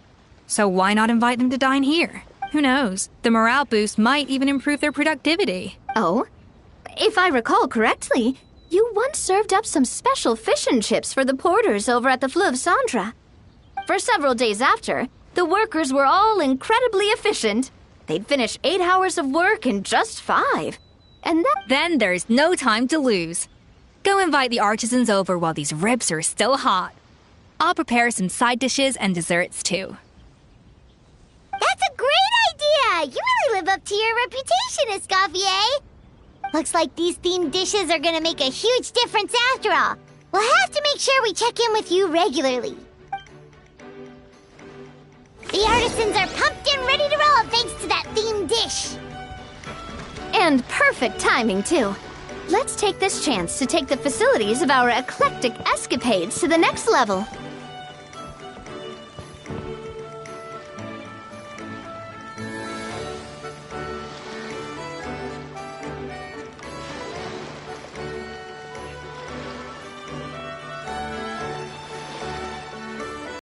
So why not invite them to dine here? Who knows? The morale boost might even improve their productivity. Oh? If I recall correctly, you once served up some special fish and chips for the porters over at the Fleuve Centre. For several days after, the workers were all incredibly efficient. They'd finish 8 hours of work in just 5. And then there's no time to lose. Go invite the artisans over while these ribs are still hot. I'll prepare some side dishes and desserts too. That's a great idea! You really live up to your reputation, Escoffier! Looks like these themed dishes are gonna make a huge difference after all. We'll have to make sure we check in with you regularly. The artisans are pumped and ready to roll thanks to that themed dish. And perfect timing, too. Let's take this chance to take the facilities of our eclectic escapades to the next level.